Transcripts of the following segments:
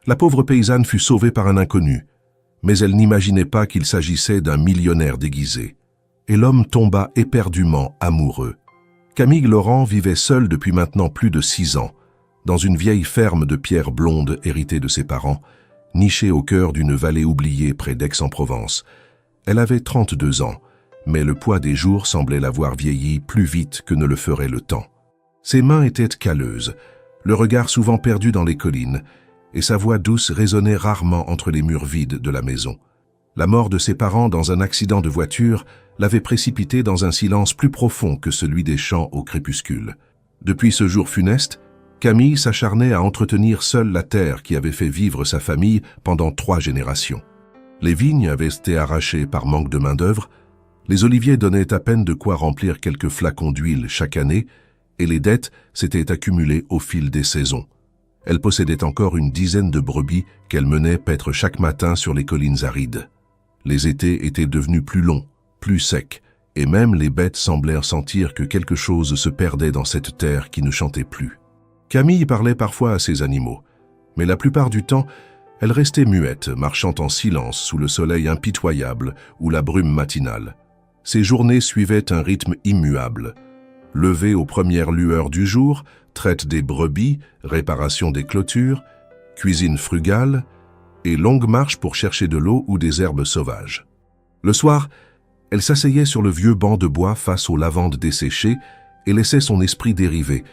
La pauvre paysanne fut sauvée par un inconnu, mais elle n'imaginait pas qu'il s'agissait d'un millionnaire déguisé. Et l'homme tomba éperdument amoureux. Camille Laurent vivait seule depuis maintenant plus de 6 ans, dans une vieille ferme de pierre blonde héritée de ses parents, nichée au cœur d'une vallée oubliée près d'Aix-en-Provence. Elle avait 32 ans, mais le poids des jours semblait l'avoir vieilli plus vite que ne le ferait le temps. Ses mains étaient calleuses, le regard souvent perdu dans les collines, et sa voix douce résonnait rarement entre les murs vides de la maison. La mort de ses parents dans un accident de voiture l'avait précipitée dans un silence plus profond que celui des champs au crépuscule. Depuis ce jour funeste, Camille s'acharnait à entretenir seule la terre qui avait fait vivre sa famille pendant 3 générations. Les vignes avaient été arrachées par manque de main-d'œuvre, les oliviers donnaient à peine de quoi remplir quelques flacons d'huile chaque année, et les dettes s'étaient accumulées au fil des saisons. Elle possédait encore une dizaine de brebis qu'elle menait paître chaque matin sur les collines arides. Les étés étaient devenus plus longs, plus secs, et même les bêtes semblèrent sentir que quelque chose se perdait dans cette terre qui ne chantait plus. Camille parlait parfois à ses animaux, mais la plupart du temps, elle restait muette, marchant en silence sous le soleil impitoyable ou la brume matinale. Ses journées suivaient un rythme immuable. Lever aux premières lueurs du jour, traite des brebis, réparation des clôtures, cuisine frugale et longue marche pour chercher de l'eau ou des herbes sauvages. Le soir, elle s'asseyait sur le vieux banc de bois face aux lavandes desséchées et laissait son esprit dériver,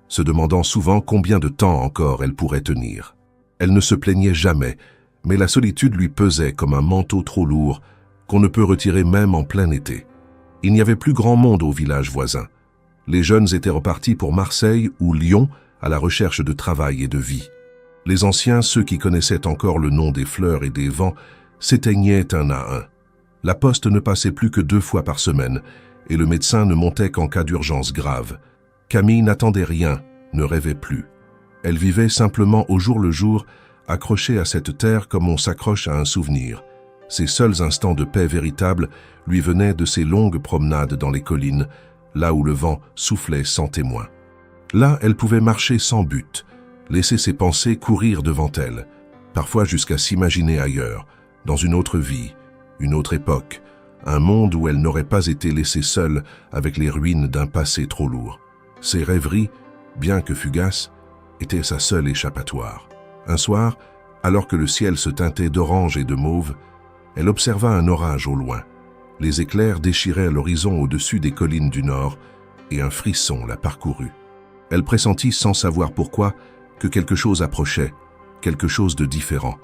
se demandant souvent combien de temps encore elle pourrait tenir. Elle ne se plaignait jamais, mais la solitude lui pesait comme un manteau trop lourd qu'on ne peut retirer même en plein été. Il n'y avait plus grand monde au village voisin. Les jeunes étaient repartis pour Marseille ou Lyon à la recherche de travail et de vie. Les anciens, ceux qui connaissaient encore le nom des fleurs et des vents, s'éteignaient un à un. La poste ne passait plus que 2 fois par semaine et le médecin ne montait qu'en cas d'urgence grave. Camille n'attendait rien, ne rêvait plus. Elle vivait simplement au jour le jour, accrochée à cette terre comme on s'accroche à un souvenir. Ses seuls instants de paix véritable lui venaient de ses longues promenades dans les collines, là où le vent soufflait sans témoin. Là, elle pouvait marcher sans but, laisser ses pensées courir devant elle, parfois jusqu'à s'imaginer ailleurs, dans une autre vie, une autre époque, un monde où elle n'aurait pas été laissée seule avec les ruines d'un passé trop lourd. Ses rêveries, bien que fugaces, étaient sa seule échappatoire. Un soir, alors que le ciel se teintait d'orange et de mauve, elle observa un orage au loin. Les éclairs déchiraient l'horizon au-dessus des collines du nord et un frisson la parcourut. Elle pressentit sans savoir pourquoi que quelque chose approchait, quelque chose de différent.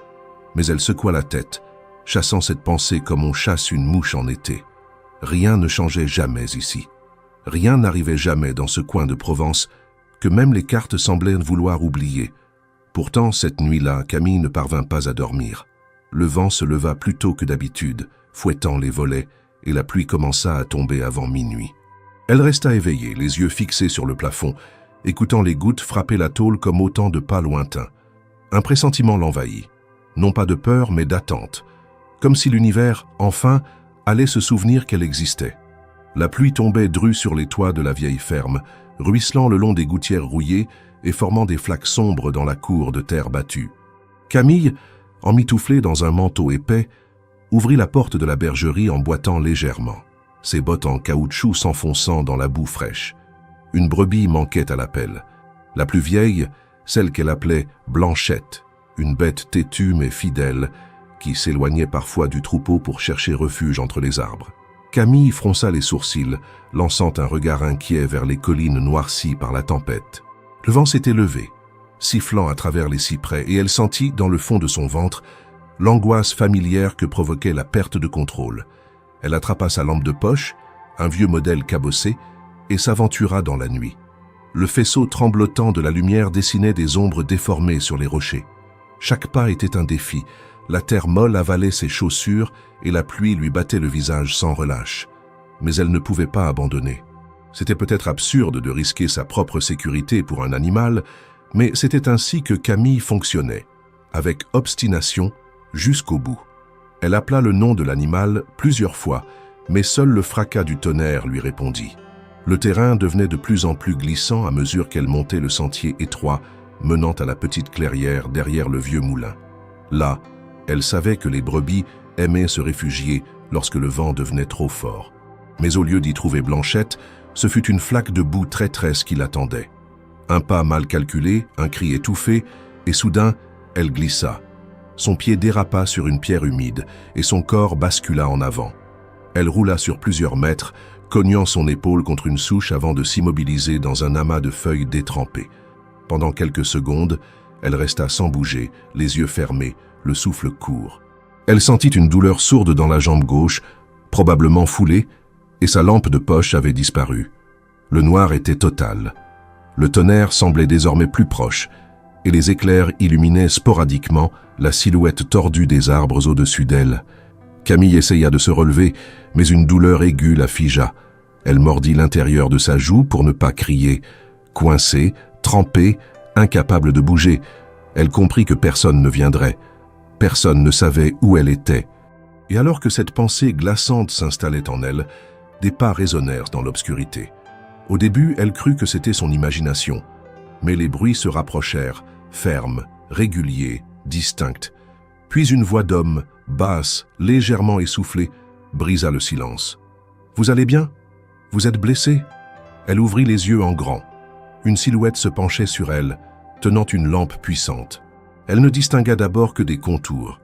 Mais elle secoua la tête, chassant cette pensée comme on chasse une mouche en été. Rien ne changeait jamais ici. Rien n'arrivait jamais dans ce coin de Provence que même les cartes semblaient vouloir oublier. Pourtant, cette nuit-là, Camille ne parvint pas à dormir. Le vent se leva plus tôt que d'habitude, fouettant les volets, et la pluie commença à tomber avant minuit. Elle resta éveillée, les yeux fixés sur le plafond, écoutant les gouttes frapper la tôle comme autant de pas lointains. Un pressentiment l'envahit, non pas de peur mais d'attente, comme si l'univers, enfin, allait se souvenir qu'elle existait. La pluie tombait drue sur les toits de la vieille ferme, ruisselant le long des gouttières rouillées et formant des flaques sombres dans la cour de terre battue. Camille, emmitouflée dans un manteau épais, ouvrit la porte de la bergerie en boitant légèrement, ses bottes en caoutchouc s'enfonçant dans la boue fraîche. Une brebis manquait à l'appel. La plus vieille, celle qu'elle appelait Blanchette, une bête têtue mais fidèle, qui s'éloignait parfois du troupeau pour chercher refuge entre les arbres. Camille fronça les sourcils, lançant un regard inquiet vers les collines noircies par la tempête. Le vent s'était levé, sifflant à travers les cyprès, et elle sentit, dans le fond de son ventre, l'angoisse familière que provoquait la perte de contrôle. Elle attrapa sa lampe de poche, un vieux modèle cabossé, et s'aventura dans la nuit. Le faisceau tremblotant de la lumière dessinait des ombres déformées sur les rochers. Chaque pas était un défi. La terre molle avalait ses chaussures et la pluie lui battait le visage sans relâche. Mais elle ne pouvait pas abandonner. C'était peut-être absurde de risquer sa propre sécurité pour un animal, mais c'était ainsi que Camille fonctionnait, avec obstination jusqu'au bout. Elle appela le nom de l'animal plusieurs fois, mais seul le fracas du tonnerre lui répondit. Le terrain devenait de plus en plus glissant à mesure qu'elle montait le sentier étroit menant à la petite clairière derrière le vieux moulin. Là, elle savait que les brebis aimaient se réfugier lorsque le vent devenait trop fort. Mais au lieu d'y trouver Blanchette, ce fut une flaque de boue traîtresse qui l'attendait. Un pas mal calculé, un cri étouffé, et soudain, elle glissa. Son pied dérapa sur une pierre humide, et son corps bascula en avant. Elle roula sur plusieurs mètres, cognant son épaule contre une souche avant de s'immobiliser dans un amas de feuilles détrempées. Pendant quelques secondes, elle resta sans bouger, les yeux fermés, le souffle court. Elle sentit une douleur sourde dans la jambe gauche, probablement foulée, et sa lampe de poche avait disparu. Le noir était total. Le tonnerre semblait désormais plus proche, et les éclairs illuminaient sporadiquement la silhouette tordue des arbres au-dessus d'elle. Camille essaya de se relever, mais une douleur aiguë la figea. Elle mordit l'intérieur de sa joue pour ne pas crier. Coincée, trempée, incapable de bouger, elle comprit que personne ne viendrait. Personne ne savait où elle était. Et alors que cette pensée glaçante s'installait en elle, des pas résonnèrent dans l'obscurité. Au début, elle crut que c'était son imagination, mais les bruits se rapprochèrent, fermes, réguliers, distincts. Puis une voix d'homme, basse, légèrement essoufflée, brisa le silence. « Vous allez bien? Vous êtes blessé ?» Elle ouvrit les yeux en grand. Une silhouette se penchait sur elle, tenant une lampe puissante. Elle ne distingua d'abord que des contours,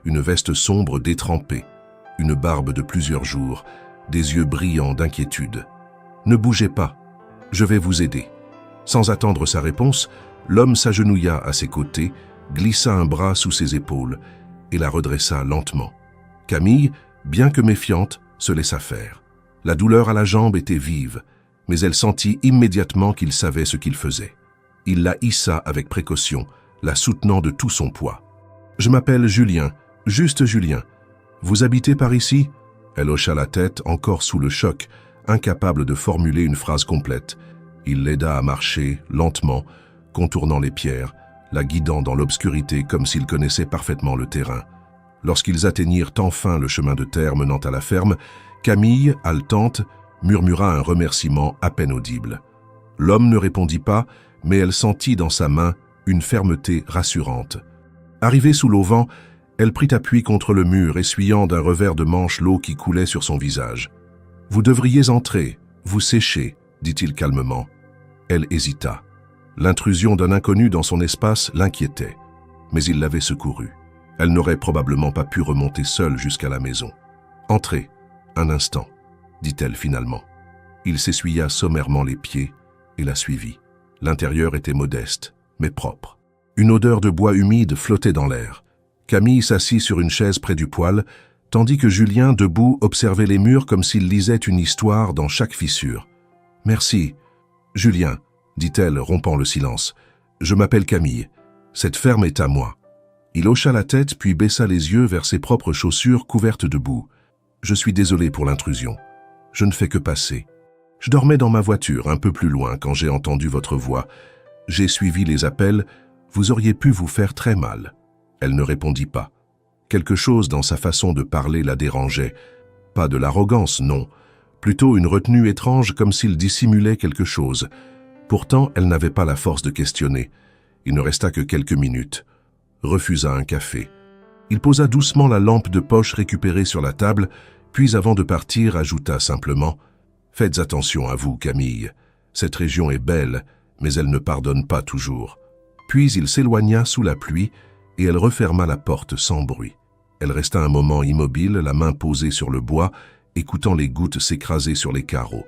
une veste sombre détrempée, une barbe de plusieurs jours, des yeux brillants d'inquiétude. « Ne bougez pas, je vais vous aider. » Sans attendre sa réponse, l'homme s'agenouilla à ses côtés, glissa un bras sous ses épaules et la redressa lentement. Camille, bien que méfiante, se laissa faire. La douleur à la jambe était vive, mais elle sentit immédiatement qu'il savait ce qu'il faisait. Il la hissa avec précaution, la soutenant de tout son poids. « Je m'appelle Julien, juste Julien. Vous habitez par ici ?» Elle hocha la tête, encore sous le choc, incapable de formuler une phrase complète. Il l'aida à marcher, lentement, contournant les pierres, la guidant dans l'obscurité comme s'il connaissait parfaitement le terrain. Lorsqu'ils atteignirent enfin le chemin de terre menant à la ferme, Camille, haletante, murmura un remerciement à peine audible. L'homme ne répondit pas, mais elle sentit dans sa main une fermeté rassurante. Arrivée sous l'auvent, elle prit appui contre le mur, essuyant d'un revers de manche l'eau qui coulait sur son visage. « Vous devriez entrer, vous séchez, » dit-il calmement. Elle hésita. L'intrusion d'un inconnu dans son espace l'inquiétait, mais il l'avait secourue. Elle n'aurait probablement pas pu remonter seule jusqu'à la maison. « Entrez, un instant, » dit-elle finalement. Il s'essuya sommairement les pieds et la suivit. L'intérieur était modeste, mais propre. Une odeur de bois humide flottait dans l'air. Camille s'assit sur une chaise près du poêle, tandis que Julien, debout, observait les murs comme s'il lisait une histoire dans chaque fissure. « Merci, Julien, » dit-elle, rompant le silence. « Je m'appelle Camille. Cette ferme est à moi. » Il hocha la tête puis baissa les yeux vers ses propres chaussures couvertes de boue. « Je suis désolé pour l'intrusion. Je ne fais que passer. Je dormais dans ma voiture un peu plus loin quand j'ai entendu votre voix. J'ai suivi les appels. Vous auriez pu vous faire très mal. » Elle ne répondit pas. Quelque chose dans sa façon de parler la dérangeait. Pas de l'arrogance, non. Plutôt une retenue étrange comme s'il dissimulait quelque chose. Pourtant, elle n'avait pas la force de questionner. Il ne resta que quelques minutes. Refusa un café. Il posa doucement la lampe de poche récupérée sur la table, puis avant de partir, ajouta simplement « Faites attention à vous, Camille. Cette région est belle, mais elle ne pardonne pas toujours. » Puis il s'éloigna sous la pluie et elle referma la porte sans bruit. Elle resta un moment immobile, la main posée sur le bois, écoutant les gouttes s'écraser sur les carreaux.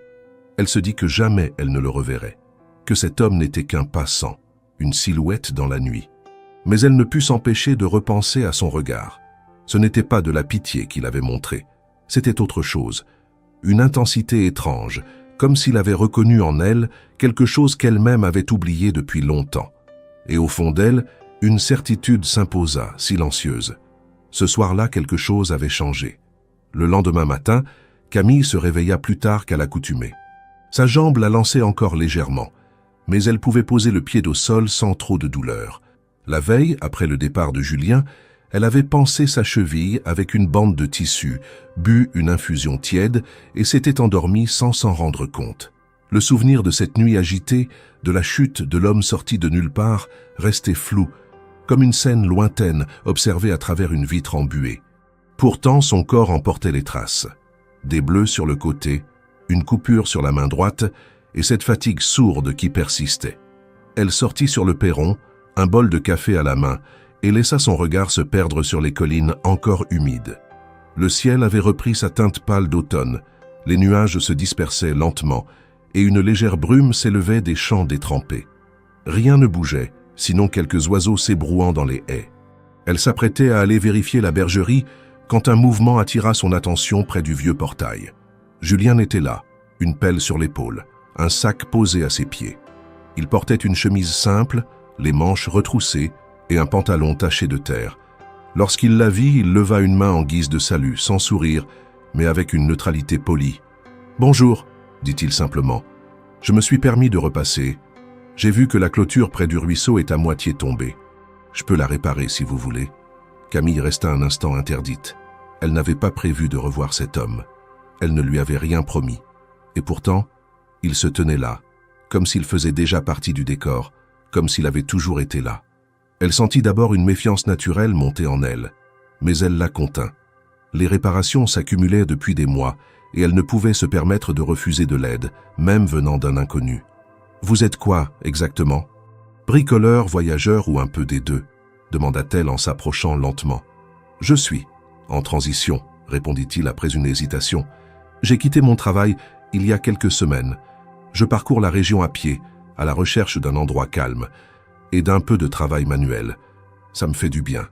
Elle se dit que jamais elle ne le reverrait, que cet homme n'était qu'un passant, une silhouette dans la nuit. Mais elle ne put s'empêcher de repenser à son regard. Ce n'était pas de la pitié qu'il avait montré, c'était autre chose, une intensité étrange, comme s'il avait reconnu en elle quelque chose qu'elle-même avait oublié depuis longtemps. Et au fond d'elle, une certitude s'imposa, silencieuse. Ce soir-là, quelque chose avait changé. Le lendemain matin, Camille se réveilla plus tard qu'à l'accoutumée. Sa jambe la lançait encore légèrement, mais elle pouvait poser le pied au sol sans trop de douleur. La veille, après le départ de Julien, elle avait pansé sa cheville avec une bande de tissu, bu une infusion tiède et s'était endormie sans s'en rendre compte. Le souvenir de cette nuit agitée, de la chute de l'homme sorti de nulle part, restait flou, comme une scène lointaine observée à travers une vitre embuée. Pourtant, son corps en portait les traces. Des bleus sur le côté, une coupure sur la main droite et cette fatigue sourde qui persistait. Elle sortit sur le perron, un bol de café à la main, et laissa son regard se perdre sur les collines encore humides. Le ciel avait repris sa teinte pâle d'automne, les nuages se dispersaient lentement, et une légère brume s'élevait des champs détrempés. Rien ne bougeait, sinon quelques oiseaux s'ébrouant dans les haies. Elle s'apprêtait à aller vérifier la bergerie quand un mouvement attira son attention près du vieux portail. Julien était là, une pelle sur l'épaule, un sac posé à ses pieds. Il portait une chemise simple, les manches retroussées et un pantalon taché de terre. Lorsqu'il la vit, il leva une main en guise de salut, sans sourire, mais avec une neutralité polie. « Bonjour », dit-il simplement. « Je me suis permis de repasser. J'ai vu que la clôture près du ruisseau est à moitié tombée. Je peux la réparer si vous voulez. » Camille resta un instant interdite. Elle n'avait pas prévu de revoir cet homme. Elle ne lui avait rien promis. Et pourtant, il se tenait là, comme s'il faisait déjà partie du décor, comme s'il avait toujours été là. Elle sentit d'abord une méfiance naturelle monter en elle, mais elle la contint. Les réparations s'accumulaient depuis des mois, et elle ne pouvait se permettre de refuser de l'aide, même venant d'un inconnu. « Vous êtes quoi, exactement ? Bricoleur, voyageur ou un peu des deux ?» demanda-t-elle en s'approchant lentement. « Je suis en transition, » répondit-il après une hésitation. « J'ai quitté mon travail il y a quelques semaines. Je parcours la région à pied, à la recherche d'un endroit calme et d'un peu de travail manuel. Ça me fait du bien. »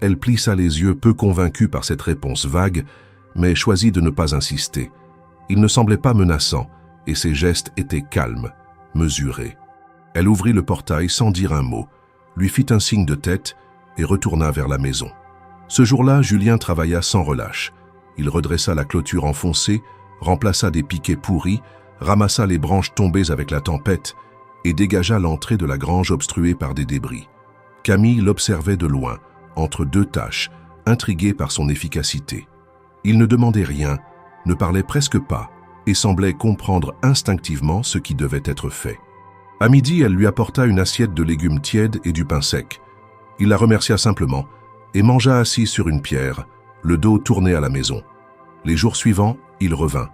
Elle plissa les yeux, peu convaincue par cette réponse vague, mais choisit de ne pas insister. Il ne semblait pas menaçant, et ses gestes étaient calmes, mesurés. Elle ouvrit le portail sans dire un mot, lui fit un signe de tête et retourna vers la maison. Ce jour-là, Julien travailla sans relâche. Il redressa la clôture enfoncée, remplaça des piquets pourris, ramassa les branches tombées avec la tempête et dégagea l'entrée de la grange obstruée par des débris. Camille l'observait de loin, entre deux tâches, intriguée par son efficacité. Il ne demandait rien, ne parlait presque pas et semblait comprendre instinctivement ce qui devait être fait. À midi, elle lui apporta une assiette de légumes tièdes et du pain sec. Il la remercia simplement et mangea assis sur une pierre, le dos tourné à la maison. Les jours suivants, il revint,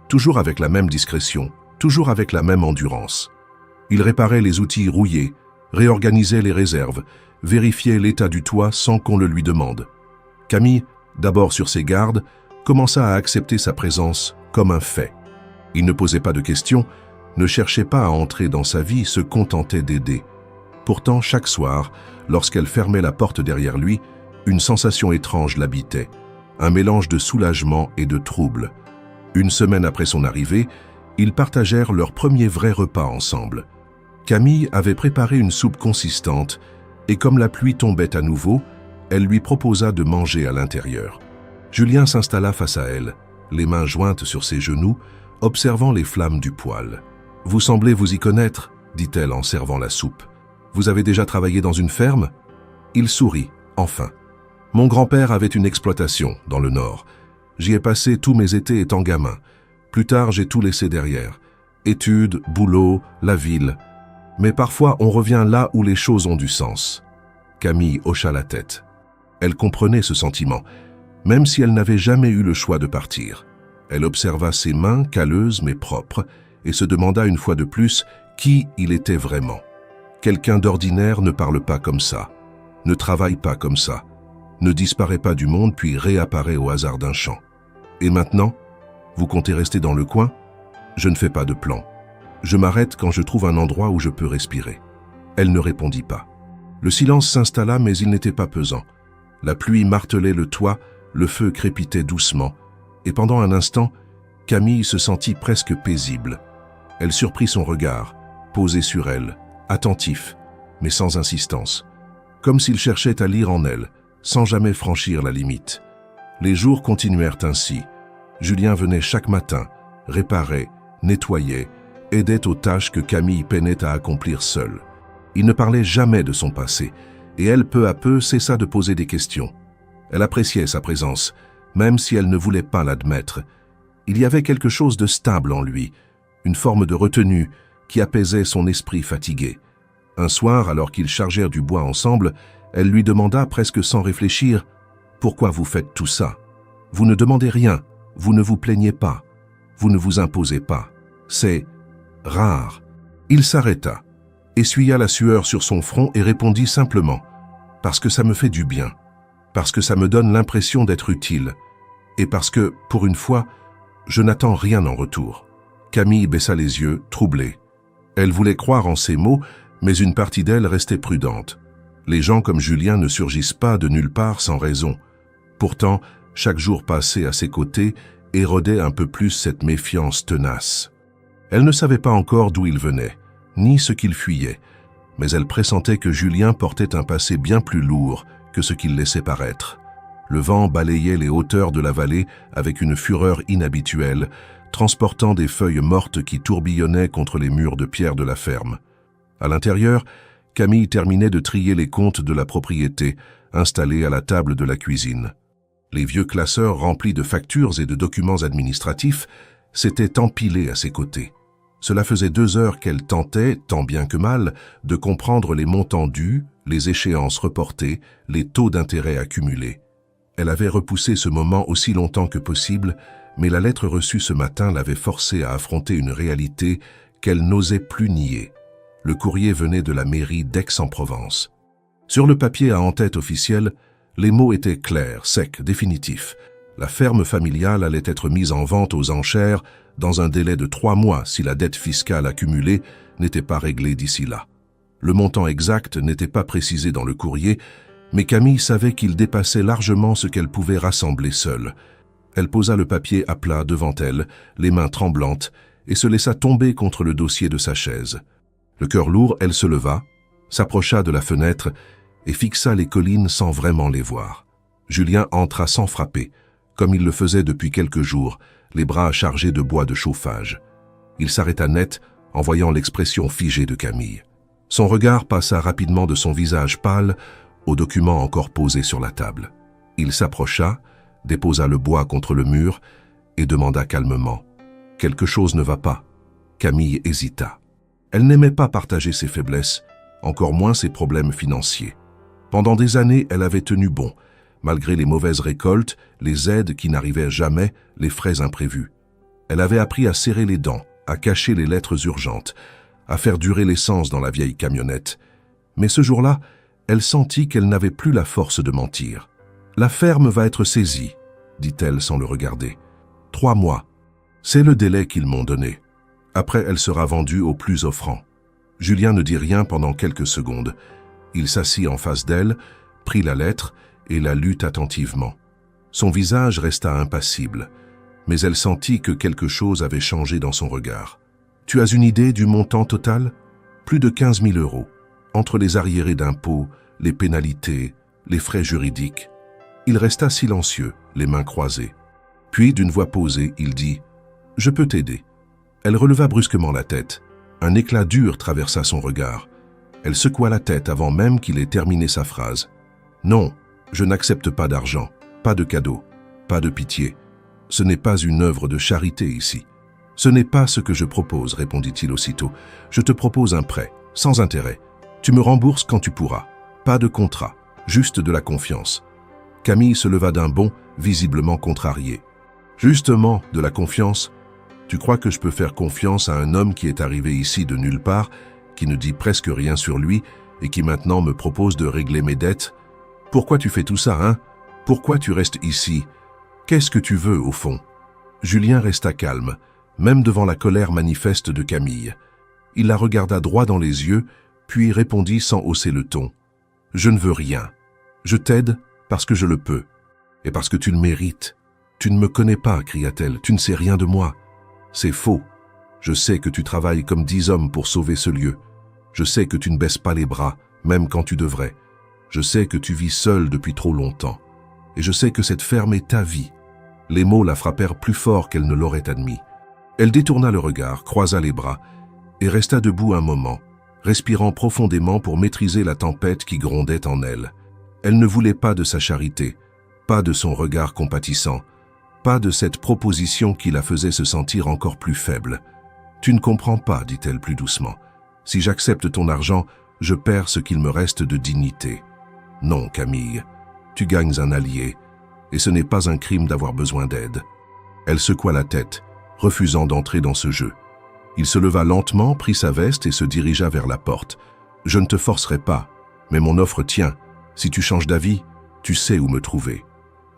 toujours avec la même discrétion, toujours avec la même endurance. Il réparait les outils rouillés, réorganisait les réserves, vérifiait l'état du toit sans qu'on le lui demande. Camille, d'abord sur ses gardes, commença à accepter sa présence comme un fait. Il ne posait pas de questions, ne cherchait pas à entrer dans sa vie, se contentait d'aider. Pourtant, chaque soir, lorsqu'elle fermait la porte derrière lui, une sensation étrange l'habitait, un mélange de soulagement et de trouble. Une semaine après son arrivée, ils partagèrent leur premier vrai repas ensemble. Camille avait préparé une soupe consistante, et comme la pluie tombait à nouveau, elle lui proposa de manger à l'intérieur. Julien s'installa face à elle, les mains jointes sur ses genoux, observant les flammes du poêle. « Vous semblez vous y connaître, » dit-elle en servant la soupe. « Vous avez déjà travaillé dans une ferme ?» Il sourit, enfin. « Mon grand-père avait une exploitation dans le Nord. J'y ai passé tous mes étés étant gamin. Plus tard, j'ai tout laissé derrière. Études, boulot, la ville. Mais parfois, on revient là où les choses ont du sens. » Camille hocha la tête. Elle comprenait ce sentiment, même si elle n'avait jamais eu le choix de partir. Elle observa ses mains calleuses mais propres et se demanda une fois de plus qui il était vraiment. Quelqu'un d'ordinaire ne parle pas comme ça, ne travaille pas comme ça, ne disparaît pas du monde puis réapparaît au hasard d'un champ. Et maintenant, vous comptez rester dans le coin? Je ne fais pas de plan. Je m'arrête quand je trouve un endroit où je peux respirer. Elle ne répondit pas. Le silence s'installa, mais il n'était pas pesant. La pluie martelait le toit, le feu crépitait doucement, et pendant un instant, Camille se sentit presque paisible. Elle surprit son regard, posé sur elle, attentif, mais sans insistance, comme s'il cherchait à lire en elle, sans jamais franchir la limite. Les jours continuèrent ainsi. Julien venait chaque matin, réparait, nettoyait, aidait aux tâches que Camille peinait à accomplir seule. Il ne parlait jamais de son passé, et elle, peu à peu, cessa de poser des questions. Elle appréciait sa présence, même si elle ne voulait pas l'admettre. Il y avait quelque chose de stable en lui, une forme de retenue qui apaisait son esprit fatigué. Un soir, alors qu'ils chargèrent du bois ensemble, elle lui demanda presque sans réfléchir « Pourquoi vous faites tout ça? Vous ne demandez rien, vous ne vous plaignez pas, vous ne vous imposez pas. C'est rare. » Il s'arrêta, essuya la sueur sur son front et répondit simplement « Parce que ça me fait du bien, parce que ça me donne l'impression d'être utile, et parce que, pour une fois, je n'attends rien en retour. » Camille baissa les yeux, troublée. Elle voulait croire en ces mots, mais une partie d'elle restait prudente. Les gens comme Julien ne surgissent pas de nulle part sans raison. Pourtant, chaque jour passé à ses côtés érodait un peu plus cette méfiance tenace. Elle ne savait pas encore d'où il venait, ni ce qu'il fuyait, mais elle pressentait que Julien portait un passé bien plus lourd que ce qu'il laissait paraître. Le vent balayait les hauteurs de la vallée avec une fureur inhabituelle, transportant des feuilles mortes qui tourbillonnaient contre les murs de pierre de la ferme. À l'intérieur, Camille terminait de trier les comptes de la propriété, installée à la table de la cuisine. Les vieux classeurs remplis de factures et de documents administratifs s'étaient empilés à ses côtés. Cela faisait 2 heures qu'elle tentait, tant bien que mal, de comprendre les montants dus, les échéances reportées, les taux d'intérêt accumulés. Elle avait repoussé ce moment aussi longtemps que possible, mais la lettre reçue ce matin l'avait forcée à affronter une réalité qu'elle n'osait plus nier. Le courrier venait de la mairie d'Aix-en-Provence. Sur le papier à en-tête officiel, les mots étaient clairs, secs, définitifs. La ferme familiale allait être mise en vente aux enchères dans un délai de 3 mois si la dette fiscale accumulée n'était pas réglée d'ici là. Le montant exact n'était pas précisé dans le courrier, mais Camille savait qu'il dépassait largement ce qu'elle pouvait rassembler seule. Elle posa le papier à plat devant elle, les mains tremblantes, et se laissa tomber contre le dossier de sa chaise. Le cœur lourd, elle se leva, s'approcha de la fenêtre et fixa les collines sans vraiment les voir. Julien entra sans frapper, comme il le faisait depuis quelques jours, les bras chargés de bois de chauffage. Il s'arrêta net en voyant l'expression figée de Camille. Son regard passa rapidement de son visage pâle au document encore posé sur la table. Il s'approcha, déposa le bois contre le mur et demanda calmement « Quelque chose ne va pas ?» Camille hésita. Elle n'aimait pas partager ses faiblesses, encore moins ses problèmes financiers. Pendant des années, elle avait tenu bon, malgré les mauvaises récoltes, les aides qui n'arrivaient jamais, les frais imprévus. Elle avait appris à serrer les dents, à cacher les lettres urgentes, à faire durer l'essence dans la vieille camionnette. Mais ce jour-là, elle sentit qu'elle n'avait plus la force de mentir. « La ferme va être saisie », dit-elle sans le regarder. 3 mois, c'est le délai qu'ils m'ont donné. Après, elle sera vendue au plus offrant. Julien ne dit rien pendant quelques secondes. Il s'assit en face d'elle, prit la lettre et la lut attentivement. Son visage resta impassible, mais elle sentit que quelque chose avait changé dans son regard. « Tu as une idée du montant total ? Plus de 15 000 €, entre les arriérés d'impôts, les pénalités, les frais juridiques. » Il resta silencieux, les mains croisées. Puis, d'une voix posée, il dit « Je peux t'aider. » Elle releva brusquement la tête. Un éclat dur traversa son regard. Elle secoua la tête avant même qu'il ait terminé sa phrase. « Non, je n'accepte pas d'argent, pas de cadeau, pas de pitié. Ce n'est pas une œuvre de charité ici. Ce n'est pas ce que je propose, répondit-il aussitôt. Je te propose un prêt, sans intérêt. Tu me rembourses quand tu pourras. Pas de contrat, juste de la confiance. » Camille se leva d'un bond, visiblement contrarié. « Justement, de la confiance. Tu crois que je peux faire confiance à un homme qui est arrivé ici de nulle part, qui ne dit presque rien sur lui et qui maintenant me propose de régler mes dettes? Pourquoi tu fais tout ça, hein? Pourquoi tu restes ici? Qu'est-ce que tu veux, au fond ?» Julien resta calme, même devant la colère manifeste de Camille. Il la regarda droit dans les yeux, puis répondit sans hausser le ton. « Je ne veux rien. Je t'aide parce que je le peux, et parce que tu le mérites. Tu ne me connais pas, cria-t-elle, tu ne sais rien de moi. C'est faux. Je sais que tu travailles comme 10 hommes pour sauver ce lieu. Je sais que tu ne baisses pas les bras, même quand tu devrais. Je sais que tu vis seul depuis trop longtemps. Et je sais que cette ferme est ta vie. » Les mots la frappèrent plus fort qu'elle ne l'aurait admis. Elle détourna le regard, croisa les bras, et resta debout un moment, respirant profondément pour maîtriser la tempête qui grondait en elle. Elle ne voulait pas de sa charité, pas de son regard compatissant, pas de cette proposition qui la faisait se sentir encore plus faible. Tu ne comprends pas, dit-elle plus doucement. Si j'accepte ton argent, je perds ce qu'il me reste de dignité. Non, Camille, tu gagnes un allié, et ce n'est pas un crime d'avoir besoin d'aide. Elle secoua la tête, refusant d'entrer dans ce jeu. Il se leva lentement, prit sa veste et se dirigea vers la porte. Je ne te forcerai pas, mais mon offre tient. Si tu changes d'avis, tu sais où me trouver.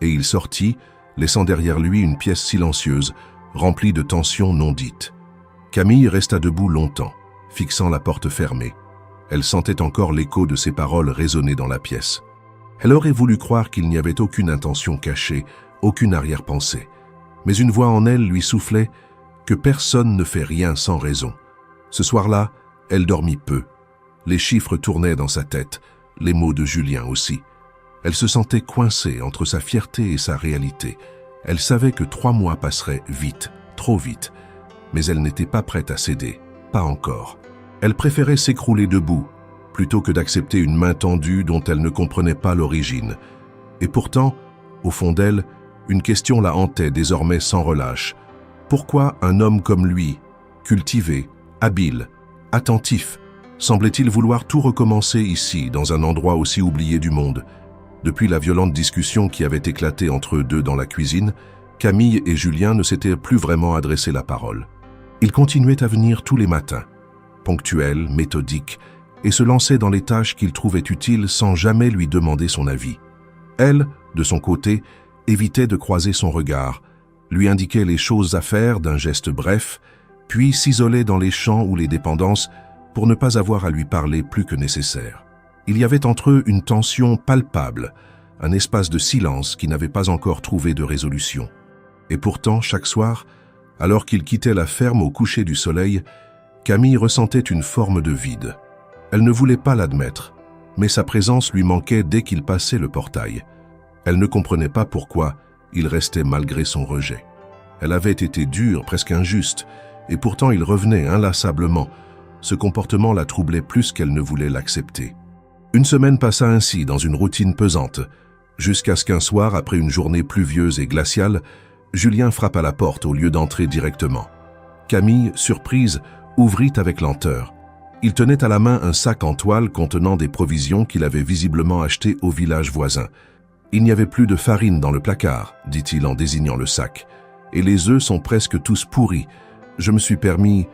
Et il sortit, laissant derrière lui une pièce silencieuse, remplie de tensions non dites. Camille resta debout longtemps, fixant la porte fermée. Elle sentait encore l'écho de ses paroles résonner dans la pièce. Elle aurait voulu croire qu'il n'y avait aucune intention cachée, aucune arrière-pensée. Mais une voix en elle lui soufflait que personne ne fait rien sans raison. Ce soir-là, elle dormit peu. Les chiffres tournaient dans sa tête, les mots de Julien aussi. Elle se sentait coincée entre sa fierté et sa réalité. Elle savait que 3 mois passeraient vite, trop vite. Mais elle n'était pas prête à céder, pas encore. Elle préférait s'écrouler debout, plutôt que d'accepter une main tendue dont elle ne comprenait pas l'origine. Et pourtant, au fond d'elle, une question la hantait désormais sans relâche. Pourquoi un homme comme lui, cultivé, habile, attentif, semblait-il vouloir tout recommencer ici, dans un endroit aussi oublié du monde? Depuis la violente discussion qui avait éclaté entre eux deux dans la cuisine, Camille et Julien ne s'étaient plus vraiment adressé la parole. Ils continuaient à venir tous les matins, ponctuels, méthodiques, et se lançaient dans les tâches qu'ils trouvaient utiles sans jamais lui demander son avis. Elle, de son côté, évitait de croiser son regard, lui indiquait les choses à faire d'un geste bref, puis s'isolait dans les champs ou les dépendances pour ne pas avoir à lui parler plus que nécessaire. Il y avait entre eux une tension palpable, un espace de silence qui n'avait pas encore trouvé de résolution. Et pourtant, chaque soir, alors qu'il quittait la ferme au coucher du soleil, Camille ressentait une forme de vide. Elle ne voulait pas l'admettre, mais sa présence lui manquait dès qu'il passait le portail. Elle ne comprenait pas pourquoi il restait malgré son rejet. Elle avait été dure, presque injuste, et pourtant il revenait inlassablement. Ce comportement la troublait plus qu'elle ne voulait l'accepter. Une semaine passa ainsi dans une routine pesante, jusqu'à ce qu'un soir, après une journée pluvieuse et glaciale, Julien frappe à la porte au lieu d'entrer directement. Camille, surprise, ouvrit avec lenteur. Il tenait à la main un sac en toile contenant des provisions qu'il avait visiblement achetées au village voisin. « Il n'y avait plus de farine dans le placard, dit-il en désignant le sac. Et les œufs sont presque tous pourris. Je me suis permis... »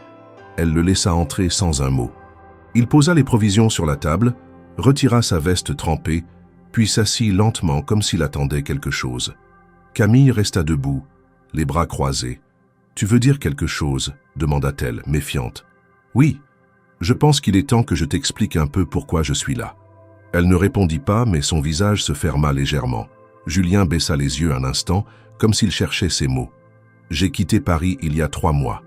Elle le laissa entrer sans un mot. Il posa les provisions sur la table, retira sa veste trempée, puis s'assit lentement comme s'il attendait quelque chose. Camille resta debout, les bras croisés. « Tu veux dire quelque chose ?» demanda-t-elle, méfiante. « Oui, je pense qu'il est temps que je t'explique un peu pourquoi je suis là. » Elle ne répondit pas, mais son visage se ferma légèrement. Julien baissa les yeux un instant, comme s'il cherchait ses mots. « J'ai quitté Paris il y a 3 mois.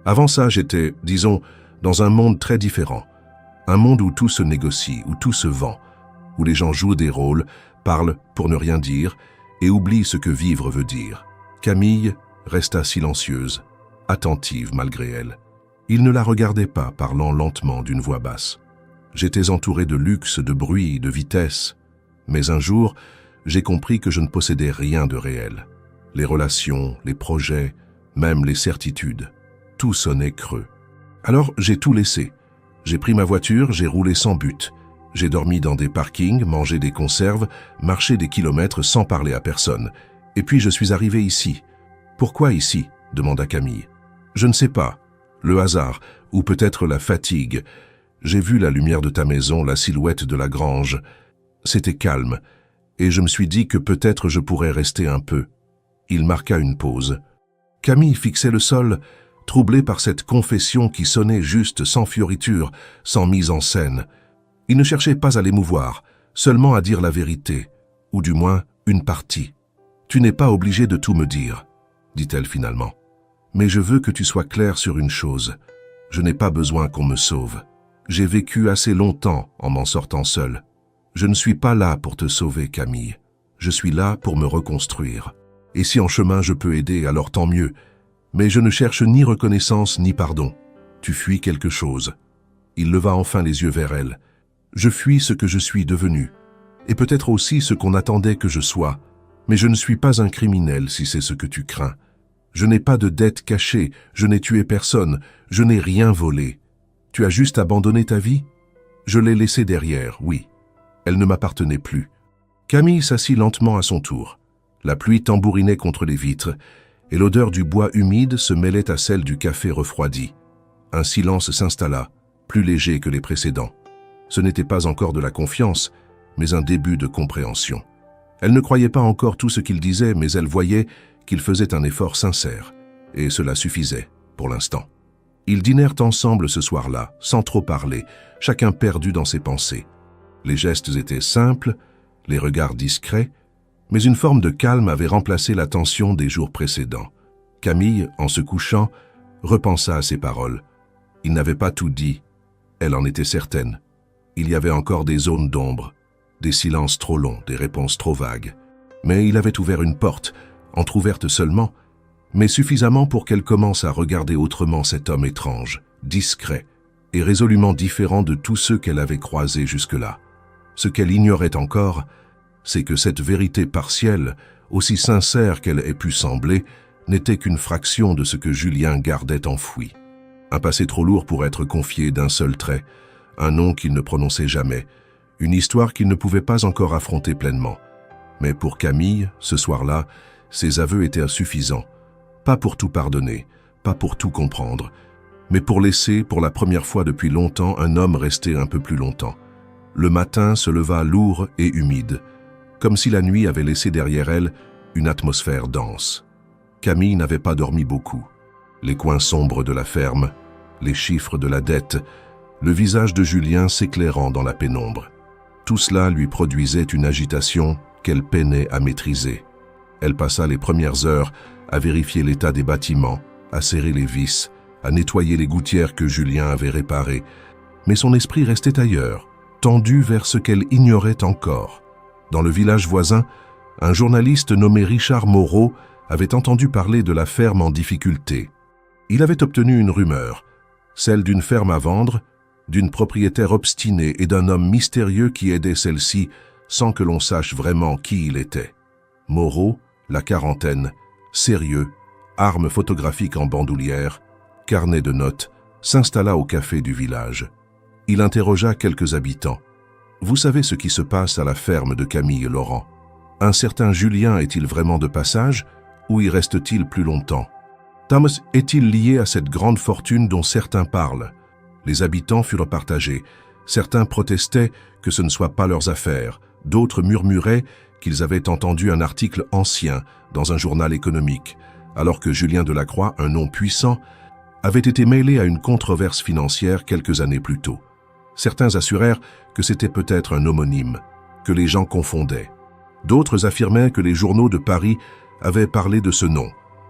Avant ça, j'étais, disons, dans un monde très différent. Un monde où tout se négocie, où tout se vend, où les gens jouent des rôles, parlent pour ne rien dire et oublient ce que vivre veut dire. » Camille resta silencieuse, attentive malgré elle. Il ne la regardait pas, parlant lentement d'une voix basse. « J'étais entouré de luxe, de bruit, de vitesse. Mais un jour, j'ai compris que je ne possédais rien de réel. Les relations, les projets, même les certitudes. Tout sonnait creux. Alors j'ai tout laissé. J'ai pris ma voiture, j'ai roulé sans but. J'ai dormi dans des parkings, mangé des conserves, marché des kilomètres sans parler à personne. Et puis je suis arrivé ici. »« Pourquoi ici ?» demanda Camille. « Je ne sais pas. Le hasard, ou peut-être la fatigue. J'ai vu la lumière de ta maison, la silhouette de la grange. C'était calme, et je me suis dit que peut-être je pourrais rester un peu. » Il marqua une pause. Camille fixait le sol, troublée par cette confession qui sonnait juste, sans fioriture, sans mise en scène. Il ne cherchait pas à l'émouvoir, seulement à dire la vérité, ou du moins une partie. « Tu n'es pas obligé de tout me dire, » dit-elle finalement. « Mais je veux que tu sois clair sur une chose. Je n'ai pas besoin qu'on me sauve. J'ai vécu assez longtemps en m'en sortant seul. Je ne suis pas là pour te sauver, Camille. Je suis là pour me reconstruire. Et si en chemin je peux aider, alors tant mieux. Mais je ne cherche ni reconnaissance ni pardon. Tu fuis quelque chose. » Il leva enfin les yeux vers elle. « Je fuis ce que je suis devenu, et peut-être aussi ce qu'on attendait que je sois. Mais je ne suis pas un criminel si c'est ce que tu crains. Je n'ai pas de dette cachée, je n'ai tué personne, je n'ai rien volé. Tu as juste abandonné ta vie? Je l'ai laissée derrière, oui. Elle ne m'appartenait plus. Camille s'assit lentement à son tour. La pluie tambourinait contre les vitres, et l'odeur du bois humide se mêlait à celle du café refroidi. Un silence s'installa, plus léger que les précédents. Ce n'était pas encore de la confiance, mais un début de compréhension. Elle ne croyait pas encore tout ce qu'il disait, mais elle voyait qu'il faisait un effort sincère, et cela suffisait, pour l'instant. Ils dînèrent ensemble ce soir-là, sans trop parler, chacun perdu dans ses pensées. Les gestes étaient simples, les regards discrets, mais une forme de calme avait remplacé la tension des jours précédents. Camille, en se couchant, repensa à ses paroles. Il n'avait pas tout dit, elle en était certaine. Il y avait encore des zones d'ombre, des silences trop longs, des réponses trop vagues. Mais il avait ouvert une porte, entr'ouverte seulement, mais suffisamment pour qu'elle commence à regarder autrement cet homme étrange, discret et résolument différent de tous ceux qu'elle avait croisés jusque-là. Ce qu'elle ignorait encore, c'est que cette vérité partielle, aussi sincère qu'elle ait pu sembler, n'était qu'une fraction de ce que Julien gardait enfoui. Un passé trop lourd pour être confié d'un seul trait, un nom qu'il ne prononçait jamais, une histoire qu'il ne pouvait pas encore affronter pleinement. Mais pour Camille, ce soir-là, ses aveux étaient insuffisants. Pas pour tout pardonner, pas pour tout comprendre, mais pour laisser, pour la première fois depuis longtemps, un homme rester un peu plus longtemps. Le matin se leva lourd et humide, comme si la nuit avait laissé derrière elle une atmosphère dense. Camille n'avait pas dormi beaucoup. Les coins sombres de la ferme, les chiffres de la dette, le visage de Julien s'éclairant dans la pénombre. Tout cela lui produisait une agitation qu'elle peinait à maîtriser. Elle passa les premières heures à vérifier l'état des bâtiments, à serrer les vis, à nettoyer les gouttières que Julien avait réparées. Mais son esprit restait ailleurs, tendu vers ce qu'elle ignorait encore. Dans le village voisin, un journaliste nommé Richard Moreau avait entendu parler de la ferme en difficulté. Il avait obtenu une rumeur, celle d'une ferme à vendre, d'une propriétaire obstinée et d'un homme mystérieux qui aidait celle-ci sans que l'on sache vraiment qui il était. Moreau, la quarantaine, sérieux, arme photographique en bandoulière, carnet de notes, s'installa au café du village. Il interrogea quelques habitants. « Vous savez ce qui se passe à la ferme de Camille Laurent? Un certain Julien est-il vraiment de passage ou y reste-t-il plus longtemps? Thomas est-il lié à cette grande fortune dont certains parlent ?» Les habitants furent partagés. Certains protestaient que ce ne soit pas leurs affaires. D'autres murmuraient qu'ils avaient entendu un article ancien dans un journal économique, alors que Julien Delacroix, un nom puissant, avait été mêlé à une controverse financière quelques années plus tôt. Certains assurèrent que c'était peut-être un homonyme, que les gens confondaient. D'autres affirmaient que les journaux de Paris avaient parlé de ce nom.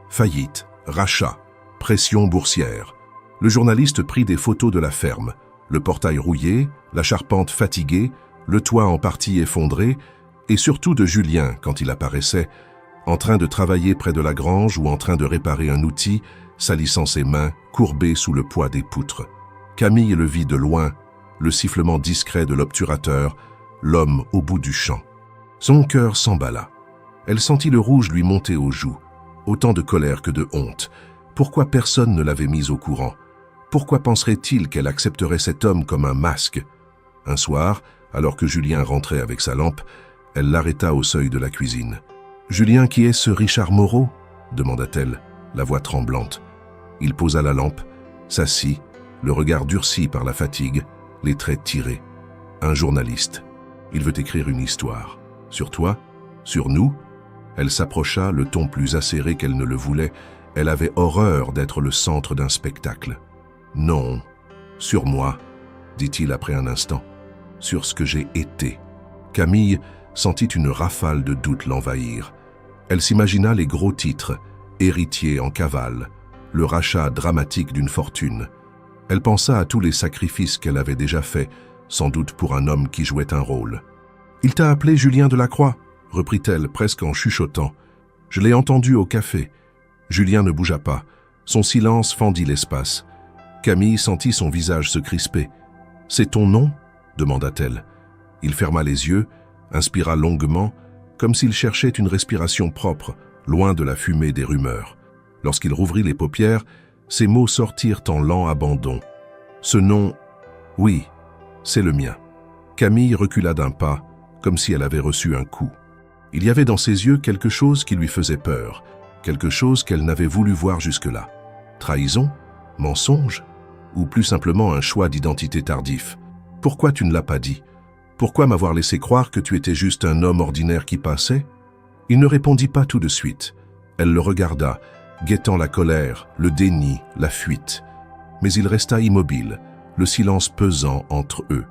Faillite, rachat, pression boursière. Le journaliste prit des photos de la ferme, le portail rouillé, la charpente fatiguée, le toit en partie effondré, et surtout de Julien quand il apparaissait, en train de travailler près de la grange ou en train de réparer un outil, salissant ses mains, courbées sous le poids des poutres. Camille le vit de loin, le sifflement discret de l'obturateur, l'homme au bout du champ. Son cœur s'emballa. Elle sentit le rouge lui monter aux joues, autant de colère que de honte. Pourquoi personne ne l'avait mise au courant? Pourquoi penserait-il qu'elle accepterait cet homme comme un masque? Un soir, alors que Julien rentrait avec sa lampe, elle l'arrêta au seuil de la cuisine. « Julien, qui est ce Richard Moreau ?» demanda-t-elle, la voix tremblante. Il posa la lampe, s'assit, le regard durci par la fatigue, les traits tirés. Un journaliste. Il veut écrire une histoire. Sur toi? Sur nous? Elle s'approcha, le ton plus acéré qu'elle ne le voulait. Elle avait horreur d'être le centre d'un spectacle. Non, sur moi, dit-il après un instant. Sur ce que j'ai été. Camille sentit une rafale de doute l'envahir. Elle s'imagina les gros titres, héritier en cavale, le rachat dramatique d'une fortune. Elle pensa à tous les sacrifices qu'elle avait déjà faits, sans doute pour un homme qui jouait un rôle. « Il t'a appelé Julien Delacroix ?» reprit-elle presque en chuchotant. « Je l'ai entendu au café. » Julien ne bougea pas. Son silence fendit l'espace. Camille sentit son visage se crisper. « C'est ton nom ?» demanda-t-elle. Il ferma les yeux, inspira longuement, comme s'il cherchait une respiration propre, loin de la fumée des rumeurs. Lorsqu'il rouvrit les paupières, ces mots sortirent en lent abandon. Ce nom, oui, c'est le mien. Camille recula d'un pas, comme si elle avait reçu un coup. Il y avait dans ses yeux quelque chose qui lui faisait peur, quelque chose qu'elle n'avait voulu voir jusque-là. Trahison? Mensonge? Ou plus simplement un choix d'identité tardif? Pourquoi tu ne l'as pas dit? Pourquoi m'avoir laissé croire que tu étais juste un homme ordinaire qui passait? Il ne répondit pas tout de suite. Elle le regarda, guettant la colère, le déni, la fuite. Mais il resta immobile, le silence pesant entre eux.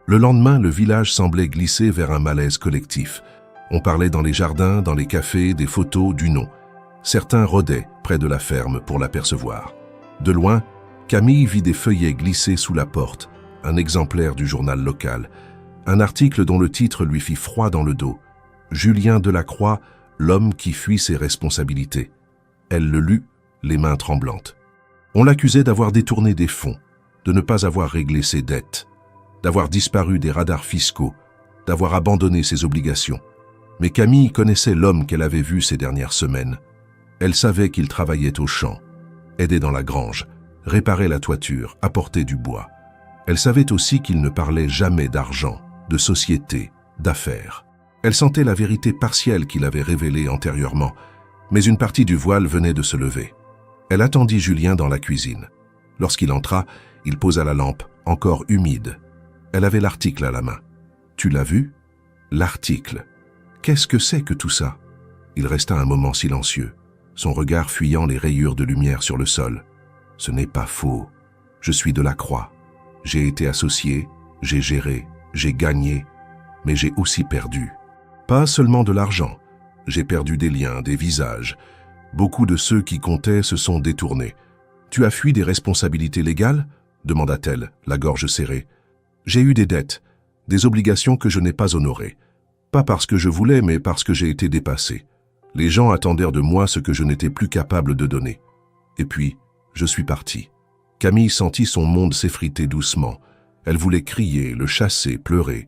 Le lendemain, le village semblait glisser vers un malaise collectif. On parlait dans les jardins, dans les cafés, des photos, du nom. Certains rôdaient près de la ferme pour l'apercevoir. De loin, Camille vit des feuillets glisser sous la porte, un exemplaire du journal local, un article dont le titre lui fit froid dans le dos. Julien Delacroix, l'homme qui fuit ses responsabilités. Elle le lut, les mains tremblantes. On l'accusait d'avoir détourné des fonds, de ne pas avoir réglé ses dettes, d'avoir disparu des radars fiscaux, d'avoir abandonné ses obligations. Mais Camille connaissait l'homme qu'elle avait vu ces dernières semaines. Elle savait qu'il travaillait au champ, aidait dans la grange, réparait la toiture, apportait du bois. Elle savait aussi qu'il ne parlait jamais d'argent, de société, d'affaires. Elle sentait la vérité partielle qu'il avait révélée antérieurement, mais une partie du voile venait de se lever. Elle attendit Julien dans la cuisine. Lorsqu'il entra, il posa la lampe, encore humide. Elle avait l'article à la main. « Tu l'as vu » ? L'article. Qu'est-ce que c'est que tout ça ? Il resta un moment silencieux, son regard fuyant les rayures de lumière sur le sol. « Ce n'est pas faux. Je suis Delacroix. J'ai été associé, j'ai géré, j'ai gagné, mais j'ai aussi perdu. Pas seulement de l'argent. J'ai perdu des liens, des visages. Beaucoup de ceux qui comptaient se sont détournés. Tu as fui des responsabilités légales ? Demanda-t-elle, la gorge serrée. J'ai eu des dettes, des obligations que je n'ai pas honorées. Pas parce que je voulais, mais parce que j'ai été dépassé. Les gens attendirent de moi ce que je n'étais plus capable de donner. Et puis, je suis parti. Camille sentit son monde s'effriter doucement. Elle voulait crier, le chasser, pleurer.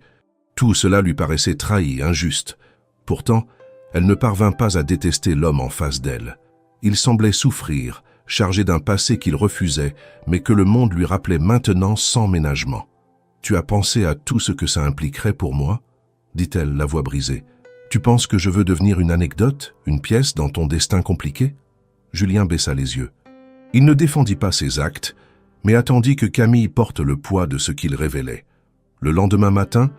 Tout cela lui paraissait trahi, injuste. Pourtant, elle ne parvint pas à détester l'homme en face d'elle. Il semblait souffrir, chargé d'un passé qu'il refusait, mais que le monde lui rappelait maintenant sans ménagement. « Tu as pensé à tout ce que ça impliquerait pour moi ?» dit-elle, la voix brisée. « Tu penses que je veux devenir une anecdote, une pièce dans ton destin compliqué ?» Julien baissa les yeux. Il ne défendit pas ses actes, mais attendit que Camille porte le poids de ce qu'il révélait. Le lendemain matin,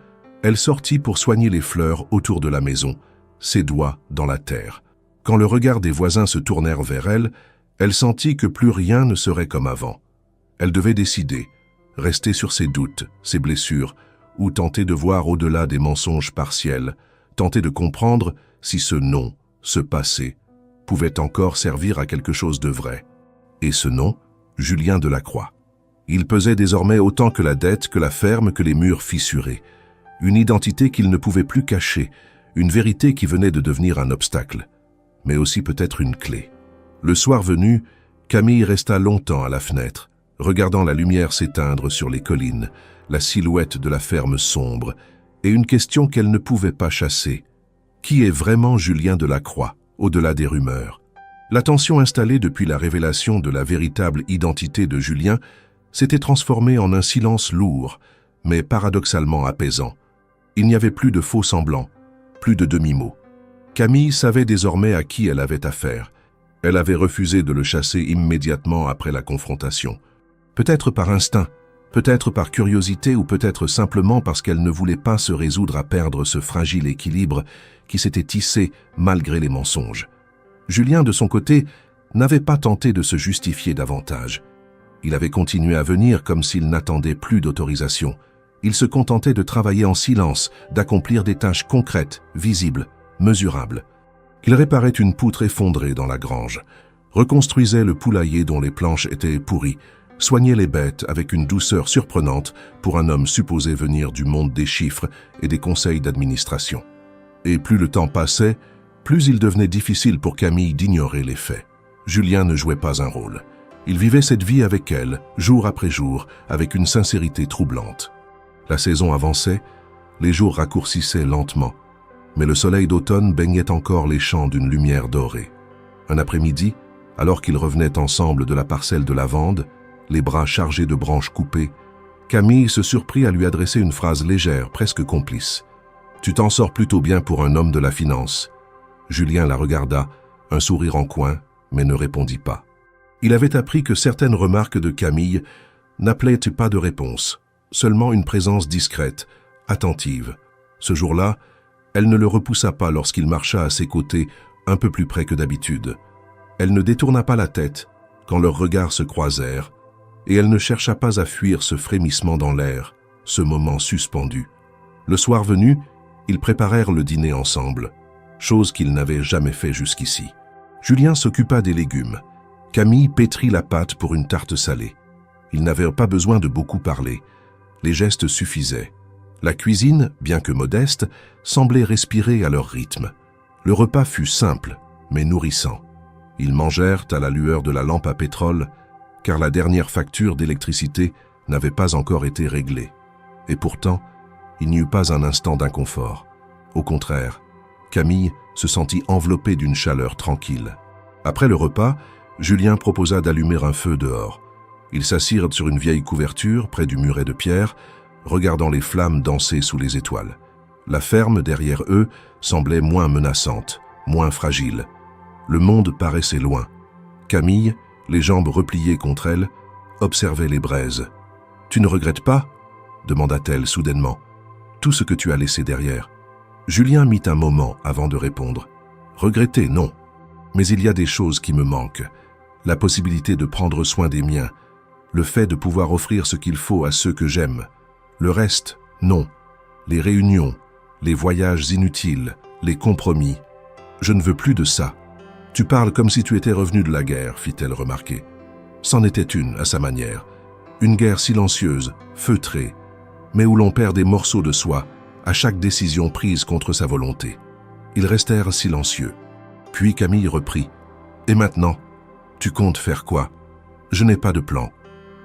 elle sortit pour soigner les fleurs autour de la maison, ses doigts dans la terre. Quand le regard des voisins se tournèrent vers elle, elle sentit que plus rien ne serait comme avant. Elle devait décider, rester sur ses doutes, ses blessures, ou tenter de voir au-delà des mensonges partiels, tenter de comprendre si ce nom, ce passé, pouvait encore servir à quelque chose de vrai. Et ce nom, Julien Delacroix. Il pesait désormais autant que la dette, que la ferme, que les murs fissurés. Une identité qu'il ne pouvait plus cacher, une vérité qui venait de devenir un obstacle, mais aussi peut-être une clé. Le soir venu, Camille resta longtemps à la fenêtre, regardant la lumière s'éteindre sur les collines, la silhouette de la ferme sombre, et une question qu'elle ne pouvait pas chasser. Qui est vraiment Julien Delacroix, au-delà des rumeurs? La tension installée depuis la révélation de la véritable identité de Julien s'était transformée en un silence lourd, mais paradoxalement apaisant. Il n'y avait plus de faux semblants, plus de demi-mots. Camille savait désormais à qui elle avait affaire. Elle avait refusé de le chasser immédiatement après la confrontation. Peut-être par instinct, peut-être par curiosité ou peut-être simplement parce qu'elle ne voulait pas se résoudre à perdre ce fragile équilibre qui s'était tissé malgré les mensonges. Julien, de son côté, n'avait pas tenté de se justifier davantage. Il avait continué à venir comme s'il n'attendait plus d'autorisation. Il se contentait de travailler en silence, d'accomplir des tâches concrètes, visibles, mesurables. Il réparait une poutre effondrée dans la grange, reconstruisait le poulailler dont les planches étaient pourries, soignait les bêtes avec une douceur surprenante pour un homme supposé venir du monde des chiffres et des conseils d'administration. Et plus le temps passait, plus il devenait difficile pour Camille d'ignorer les faits. Julien ne jouait pas un rôle. Il vivait cette vie avec elle, jour après jour, avec une sincérité troublante. La saison avançait, les jours raccourcissaient lentement, mais le soleil d'automne baignait encore les champs d'une lumière dorée. Un après-midi, Alors qu'ils revenaient ensemble de la parcelle de lavande, les bras chargés de branches coupées, Camille se surprit à lui adresser une phrase légère, presque complice. « Tu t'en sors plutôt bien pour un homme de la finance. » Julien la regarda, un sourire en coin, mais ne répondit pas. Il avait appris que certaines remarques de Camille n'appelaient pas de réponse, seulement une présence discrète, attentive. Ce jour-là, elle ne le repoussa pas lorsqu'il marcha à ses côtés, un peu plus près que d'habitude. Elle ne détourna pas la tête quand leurs regards se croisèrent, et elle ne chercha pas à fuir ce frémissement dans l'air, ce moment suspendu. Le soir venu, ils préparèrent le dîner ensemble, chose qu'ils n'avaient jamais fait jusqu'ici. Julien s'occupa des légumes. Camille pétrit la pâte pour une tarte salée. Ils n'avaient pas besoin de beaucoup parler. Les gestes suffisaient. La cuisine, bien que modeste, semblait respirer à leur rythme. Le repas fut simple, mais nourrissant. Ils mangèrent à la lueur de la lampe à pétrole, car la dernière facture d'électricité n'avait pas encore été réglée. Et pourtant, il n'y eut pas un instant d'inconfort. Au contraire, Camille se sentit enveloppée d'une chaleur tranquille. Après le repas, Julien proposa d'allumer un feu dehors. Ils s'assirent sur une vieille couverture près du muret de pierre, regardant les flammes danser sous les étoiles. La ferme derrière eux semblait moins menaçante, moins fragile. Le monde paraissait loin. Camille, les jambes repliées contre elle, observait les braises. « Tu ne regrettes pas ?» demanda-t-elle soudainement. « Tout ce que tu as laissé derrière. » Julien mit un moment avant de répondre. « Regretter, non. Mais il y a des choses qui me manquent. La possibilité de prendre soin des miens, le fait de pouvoir offrir ce qu'il faut à ceux que j'aime. Le reste, non. Les réunions, les voyages inutiles, les compromis. Je ne veux plus de ça. Tu parles comme si tu étais revenu de la guerre, fit-elle remarquer. C'en était une, à sa manière. Une guerre silencieuse, feutrée, mais où l'on perd des morceaux de soi à chaque décision prise contre sa volonté. Ils restèrent silencieux. Puis Camille reprit. « Et maintenant, tu comptes faire quoi ? Je n'ai pas de plan.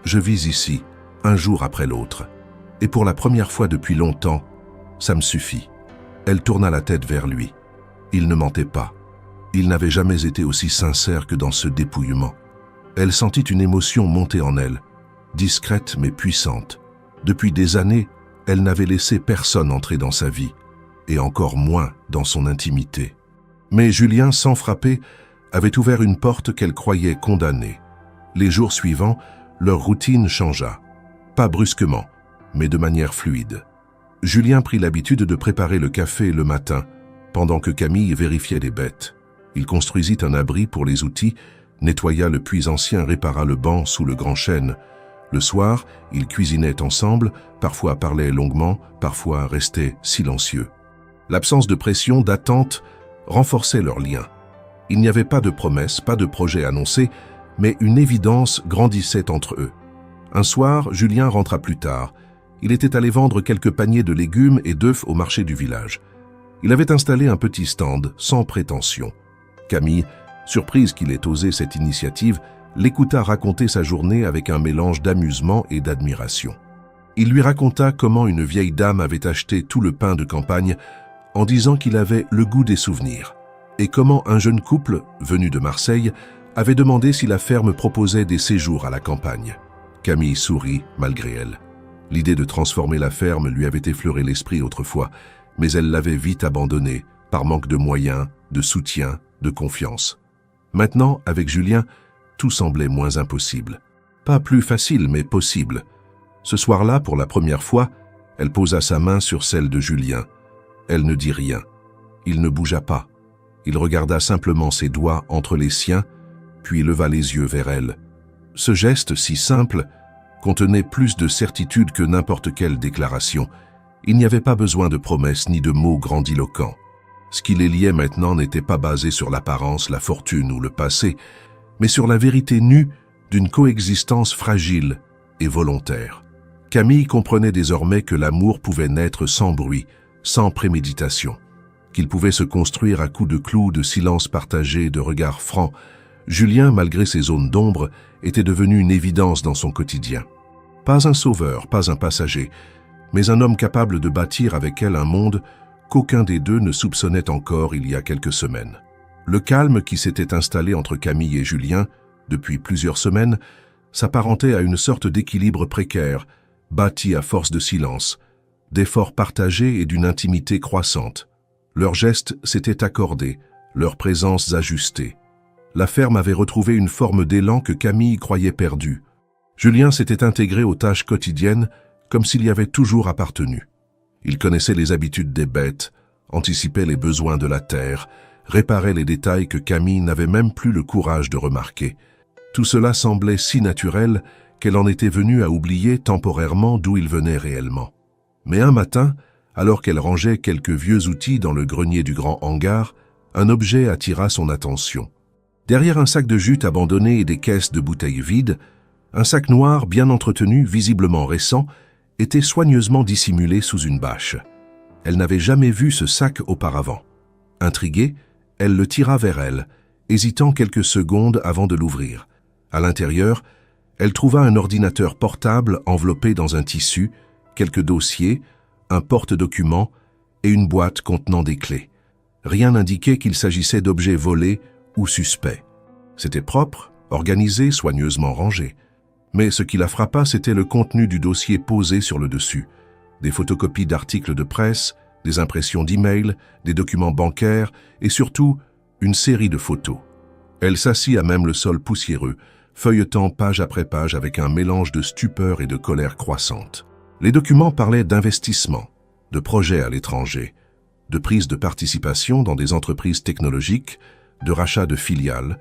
Je vis ici, un jour après l'autre. Et pour la première fois depuis longtemps, ça me suffit. » Elle tourna la tête vers lui. Il ne mentait pas. Il n'avait jamais été aussi sincère que dans ce dépouillement. Elle sentit une émotion monter en elle, discrète mais puissante. Depuis des années, elle n'avait laissé personne entrer dans sa vie, et encore moins dans son intimité. Mais Julien, sans frapper, avait ouvert une porte qu'elle croyait condamnée. Les jours suivants, leur routine changea. Pas brusquement, mais de manière fluide. Julien prit l'habitude de préparer le café le matin, pendant que Camille vérifiait les bêtes. Il construisit un abri pour les outils, nettoya le puits ancien, répara le banc sous le grand chêne. Le soir, ils cuisinaient ensemble, parfois parlaient longuement, parfois restaient silencieux. L'absence de pression, d'attente, renforçait leur lien. Il n'y avait pas de promesses, pas de projet annoncé, mais une évidence grandissait entre eux. Un soir, Julien rentra plus tard. Il était allé vendre quelques paniers de légumes et d'œufs au marché du village. Il avait installé un petit stand, sans prétention. Camille, surprise qu'il ait osé cette initiative, l'écouta raconter sa journée avec un mélange d'amusement et d'admiration. Il lui raconta comment une vieille dame avait acheté tout le pain de campagne en disant qu'il avait le goût des souvenirs, et comment un jeune couple, venu de Marseille, avait demandé si la ferme proposait des séjours à la campagne. Camille sourit malgré elle. L'idée de transformer la ferme lui avait effleuré l'esprit autrefois, mais elle l'avait vite abandonnée, par manque de moyens, de soutien, de confiance. Maintenant, avec Julien, tout semblait moins impossible. Pas plus facile, mais possible. Ce soir-là, pour la première fois, elle posa sa main sur celle de Julien. Elle ne dit rien. Il ne bougea pas. Il regarda simplement ses doigts entre les siens, puis leva les yeux vers elle. Ce geste si simple contenait plus de certitude que n'importe quelle déclaration. Il n'y avait pas besoin de promesses ni de mots grandiloquents. Ce qui les liait maintenant n'était pas basé sur l'apparence, la fortune ou le passé, mais sur la vérité nue d'une coexistence fragile et volontaire. Camille comprenait désormais que l'amour pouvait naître sans bruit, sans préméditation, qu'il pouvait se construire à coups de clous, de silence partagé, de regards francs. Julien, malgré ses zones d'ombre, était devenu une évidence dans son quotidien. Pas un sauveur, pas un passager, mais un homme capable de bâtir avec elle un monde qu'aucun des deux ne soupçonnait encore il y a quelques semaines. Le calme qui s'était installé entre Camille et Julien, depuis plusieurs semaines, s'apparentait à une sorte d'équilibre précaire, bâti à force de silence, d'efforts partagés et d'une intimité croissante. Leurs gestes s'étaient accordés, leurs présences ajustées. La ferme avait retrouvé une forme d'élan que Camille croyait perdue. Julien s'était intégré aux tâches quotidiennes comme s'il y avait toujours appartenu. Il connaissait les habitudes des bêtes, anticipait les besoins de la terre, réparait les détails que Camille n'avait même plus le courage de remarquer. Tout cela semblait si naturel qu'elle en était venue à oublier temporairement d'où il venait réellement. Mais un matin, alors qu'elle rangeait quelques vieux outils dans le grenier du grand hangar, un objet attira son attention. Derrière un sac de jute abandonné et des caisses de bouteilles vides, un sac noir bien entretenu, visiblement récent, était soigneusement dissimulé sous une bâche. Elle n'avait jamais vu ce sac auparavant. Intriguée, elle le tira vers elle, hésitant quelques secondes avant de l'ouvrir. À l'intérieur, elle trouva un ordinateur portable enveloppé dans un tissu, quelques dossiers, un porte-documents et une boîte contenant des clés. Rien n'indiquait qu'il s'agissait d'objets volés ou suspects. C'était propre, organisé, soigneusement rangé. Mais ce qui la frappa, c'était le contenu du dossier posé sur le dessus. Des photocopies d'articles de presse, des impressions d'emails, des documents bancaires et surtout une série de photos. Elle s'assit à même le sol poussiéreux, feuilletant page après page avec un mélange de stupeur et de colère croissante. Les documents parlaient d'investissement, de projets à l'étranger, de prise de participation dans des entreprises technologiques, de rachat de filiales,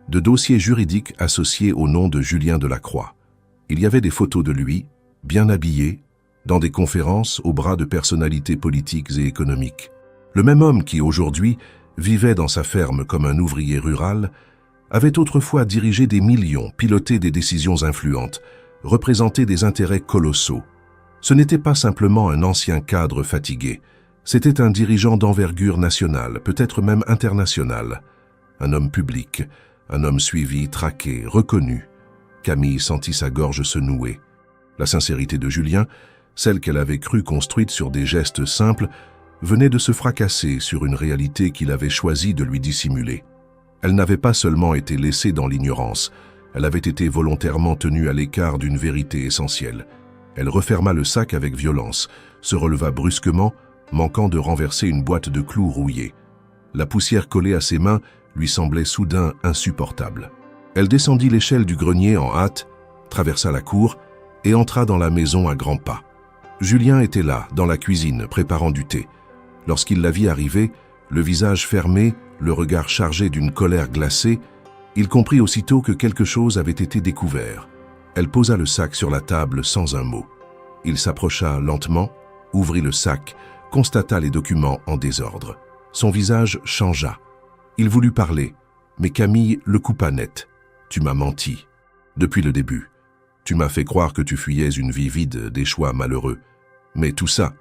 de dossiers juridiques associés au nom de Julien Delacroix. Il y avait des photos de lui, bien habillé, dans des conférences au bras de personnalités politiques et économiques. Le même homme qui, aujourd'hui, vivait dans sa ferme comme un ouvrier rural, avait autrefois dirigé des millions, piloté des décisions influentes, représenté des intérêts colossaux. Ce n'était pas simplement un ancien cadre fatigué, c'était un dirigeant d'envergure nationale, peut-être même internationale. Un homme public, un homme suivi, traqué, reconnu. Camille sentit sa gorge se nouer. La sincérité de Julien, celle qu'elle avait cru construite sur des gestes simples, venait de se fracasser sur une réalité qu'il avait choisi de lui dissimuler. Elle n'avait pas seulement été laissée dans l'ignorance, elle avait été volontairement tenue à l'écart d'une vérité essentielle. Elle referma le sac avec violence, se releva brusquement, manquant de renverser une boîte de clous rouillée. La poussière collée à ses mains lui semblait soudain insupportable. Elle descendit l'échelle du grenier en hâte, traversa la cour et entra dans la maison à grands pas. Julien était là, dans la cuisine, préparant du thé. Lorsqu'il la vit arriver, le visage fermé, le regard chargé d'une colère glacée, il comprit aussitôt que quelque chose avait été découvert. Elle posa le sac sur la table sans un mot. Il s'approcha lentement, ouvrit le sac, constata les documents en désordre. Son visage changea. Il voulut parler, mais Camille le coupa net. « Tu m'as menti. Depuis le début. Tu m'as fait croire que tu fuyais une vie vide, des choix malheureux. Mais tout ça,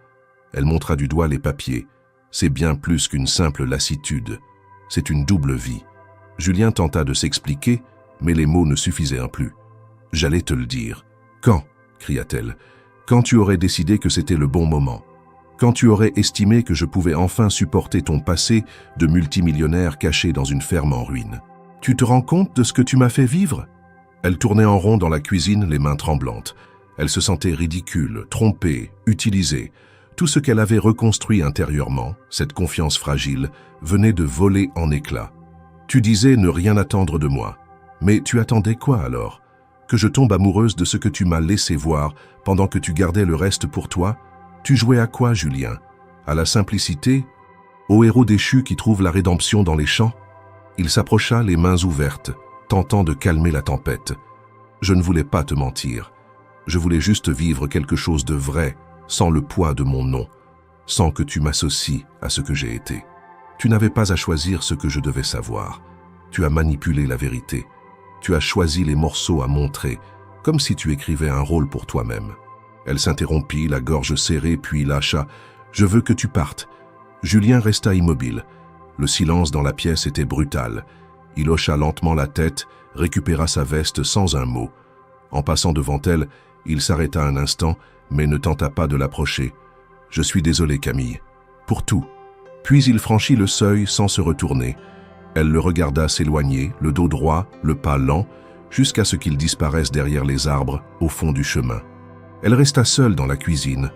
elle montra du doigt les papiers, c'est bien plus qu'une simple lassitude. C'est une double vie. » Julien tenta de s'expliquer, mais les mots ne suffisaient plus. « J'allais te le dire. »« Quand ?» cria-t-elle. « Quand tu aurais décidé que c'était le bon moment. Quand tu aurais estimé que je pouvais enfin supporter ton passé de multimillionnaire caché dans une ferme en ruine. Tu te rends compte de ce que tu m'as fait vivre ?» Elle tournait en rond dans la cuisine, les mains tremblantes. Elle se sentait ridicule, trompée, utilisée. Tout ce qu'elle avait reconstruit intérieurement, cette confiance fragile, venait de voler en éclats. Tu disais ne rien attendre de moi. Mais tu attendais quoi alors? Que je tombe amoureuse de ce que tu m'as laissé voir pendant que tu gardais le reste pour toi? Tu jouais à quoi, Julien? À la simplicité? Au héros déchu qui trouve la rédemption dans les champs? Il s'approcha, les mains ouvertes, tentant de calmer la tempête. Je ne voulais pas te mentir. Je voulais juste vivre quelque chose de vrai, sans le poids de mon nom, sans que tu m'associes à ce que j'ai été. Tu n'avais pas à choisir ce que je devais savoir. Tu as manipulé la vérité. Tu as choisi les morceaux à montrer, comme si tu écrivais un rôle pour toi-même. Elle s'interrompit, la gorge serrée, puis lâcha. « Je veux que tu partes. » Julien resta immobile. Le silence dans la pièce était brutal. Il hocha lentement la tête, récupéra sa veste sans un mot. En passant devant elle, il s'arrêta un instant, mais ne tenta pas de l'approcher. « Je suis désolé, Camille. Pour tout. » Puis il franchit le seuil sans se retourner. Elle le regarda s'éloigner, le dos droit, le pas lent, jusqu'à ce qu'il disparaisse derrière les arbres, au fond du chemin. Elle resta seule dans la cuisine,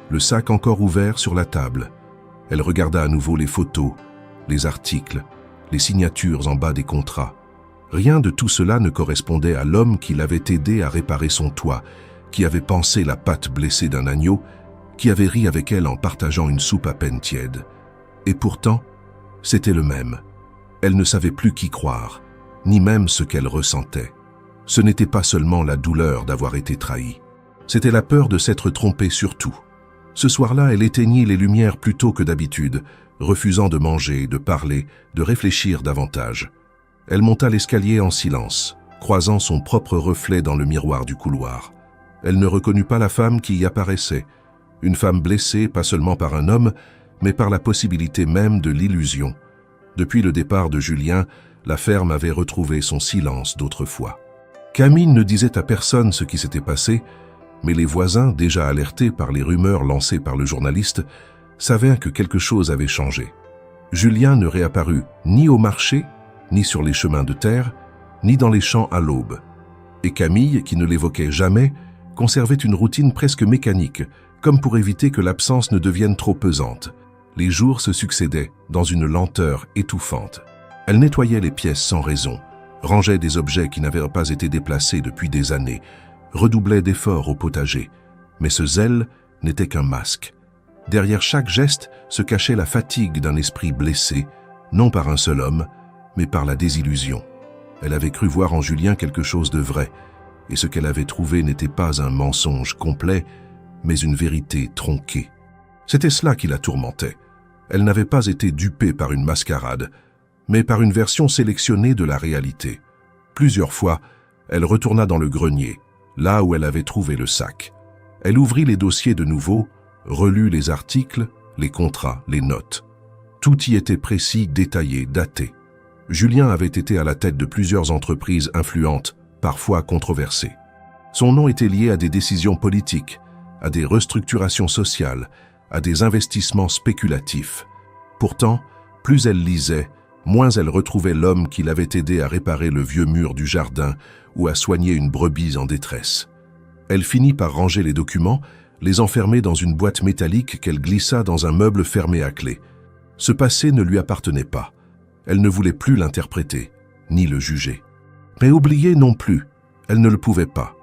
le sac encore ouvert sur la table. Elle regarda à nouveau les photos, les articles, les signatures en bas des contrats. Rien de tout cela ne correspondait à l'homme qui l'avait aidé à réparer son toit, qui avait pansé la patte blessée d'un agneau, qui avait ri avec elle en partageant une soupe à peine tiède. Et pourtant, c'était le même. Elle ne savait plus qui croire, ni même ce qu'elle ressentait. Ce n'était pas seulement la douleur d'avoir été trahie. C'était la peur de s'être trompée sur tout. Ce soir-là, elle éteignit les lumières plus tôt que d'habitude, refusant de manger, de parler, de réfléchir davantage. Elle monta l'escalier en silence, croisant son propre reflet dans le miroir du couloir. Elle ne reconnut pas la femme qui y apparaissait, une femme blessée pas seulement par un homme, mais par la possibilité même de l'illusion. Depuis le départ de Julien, la ferme avait retrouvé son silence d'autrefois. Camille ne disait à personne ce qui s'était passé, mais les voisins, déjà alertés par les rumeurs lancées par le journaliste, savaient que quelque chose avait changé. Julien ne réapparut ni au marché, ni sur les chemins de terre, ni dans les champs à l'aube. Et Camille, qui ne l'évoquait jamais, conservait une routine presque mécanique, comme pour éviter que l'absence ne devienne trop pesante. Les jours se succédaient, dans une lenteur étouffante. Elle nettoyait les pièces sans raison, rangeait des objets qui n'avaient pas été déplacés depuis des années, redoublait d'efforts au potager. Mais ce zèle n'était qu'un masque. Derrière chaque geste se cachait la fatigue d'un esprit blessé, non par un seul homme, mais par la désillusion. Elle avait cru voir en Julien quelque chose de vrai, et ce qu'elle avait trouvé n'était pas un mensonge complet, mais une vérité tronquée. C'était cela qui la tourmentait. Elle n'avait pas été dupée par une mascarade, mais par une version sélectionnée de la réalité. Plusieurs fois, elle retourna dans le grenier, là où elle avait trouvé le sac. Elle ouvrit les dossiers de nouveau, relut les articles, les contrats, les notes. Tout y était précis, détaillé, daté. Julien avait été à la tête de plusieurs entreprises influentes, parfois controversées. Son nom était lié à des décisions politiques, à des restructurations sociales, à des investissements spéculatifs. Pourtant, plus elle lisait, moins elle retrouvait l'homme qui l'avait aidé à réparer le vieux mur du jardin ou à soigner une brebis en détresse. Elle finit par ranger les documents, les enfermer dans une boîte métallique qu'elle glissa dans un meuble fermé à clé. Ce passé ne lui appartenait pas. Elle ne voulait plus l'interpréter, ni le juger. Mais oublier non plus, elle ne le pouvait pas.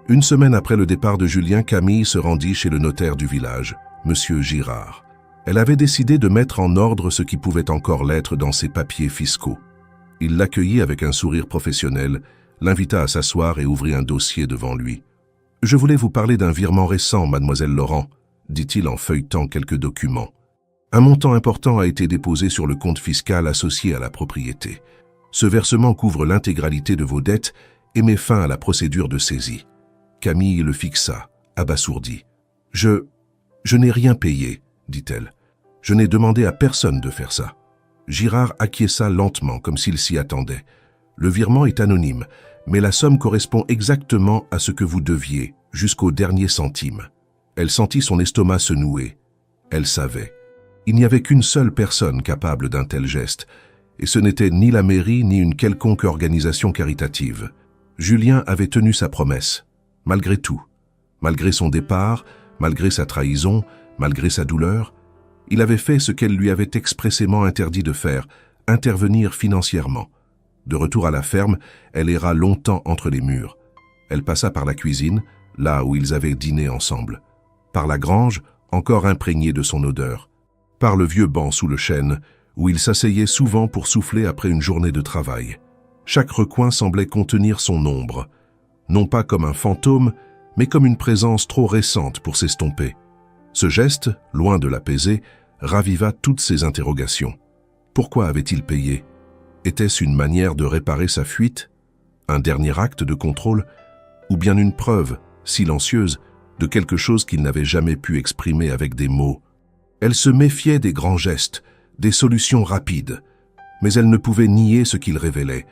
Une semaine après le départ de Julien, Camille se rendit chez le notaire du village, Monsieur Girard. Elle avait décidé de mettre en ordre ce qui pouvait encore l'être dans ses papiers fiscaux. Il l'accueillit avec un sourire professionnel, l'invita à s'asseoir et ouvrit un dossier devant lui. « Je voulais vous parler d'un virement récent, mademoiselle Laurent », dit-il en feuilletant quelques documents. Un montant important a été déposé sur le compte fiscal associé à la propriété. Ce versement couvre l'intégralité de vos dettes et met fin à la procédure de saisie. Camille le fixa, abasourdi. « Je n'ai rien payé, dit-elle. Je n'ai demandé à personne de faire ça. » Girard acquiesça lentement, comme s'il s'y attendait. « Le virement est anonyme, mais la somme correspond exactement à ce que vous deviez, jusqu'au dernier centime. » Elle sentit son estomac se nouer. Elle savait. Il n'y avait qu'une seule personne capable d'un tel geste, et ce n'était ni la mairie ni une quelconque organisation caritative. Julien avait tenu sa promesse, malgré tout. Malgré son départ, malgré sa trahison, malgré sa douleur, il avait fait ce qu'elle lui avait expressément interdit de faire, intervenir financièrement. De retour à la ferme, elle erra longtemps entre les murs. Elle passa par la cuisine, là où ils avaient dîné ensemble. Par la grange, encore imprégnée de son odeur. Par le vieux banc sous le chêne, où il s'asseyait souvent pour souffler après une journée de travail. Chaque recoin semblait contenir son ombre, non pas comme un fantôme, mais comme une présence trop récente pour s'estomper. Ce geste, loin de l'apaiser, raviva toutes ses interrogations. Pourquoi avait-il payé? Était-ce une manière de réparer sa fuite? Un dernier acte de contrôle? Ou bien une preuve, silencieuse, de quelque chose qu'il n'avait jamais pu exprimer avec des mots? Elle se méfiait des grands gestes, des solutions rapides, mais elle ne pouvait nier ce qu'il révélait.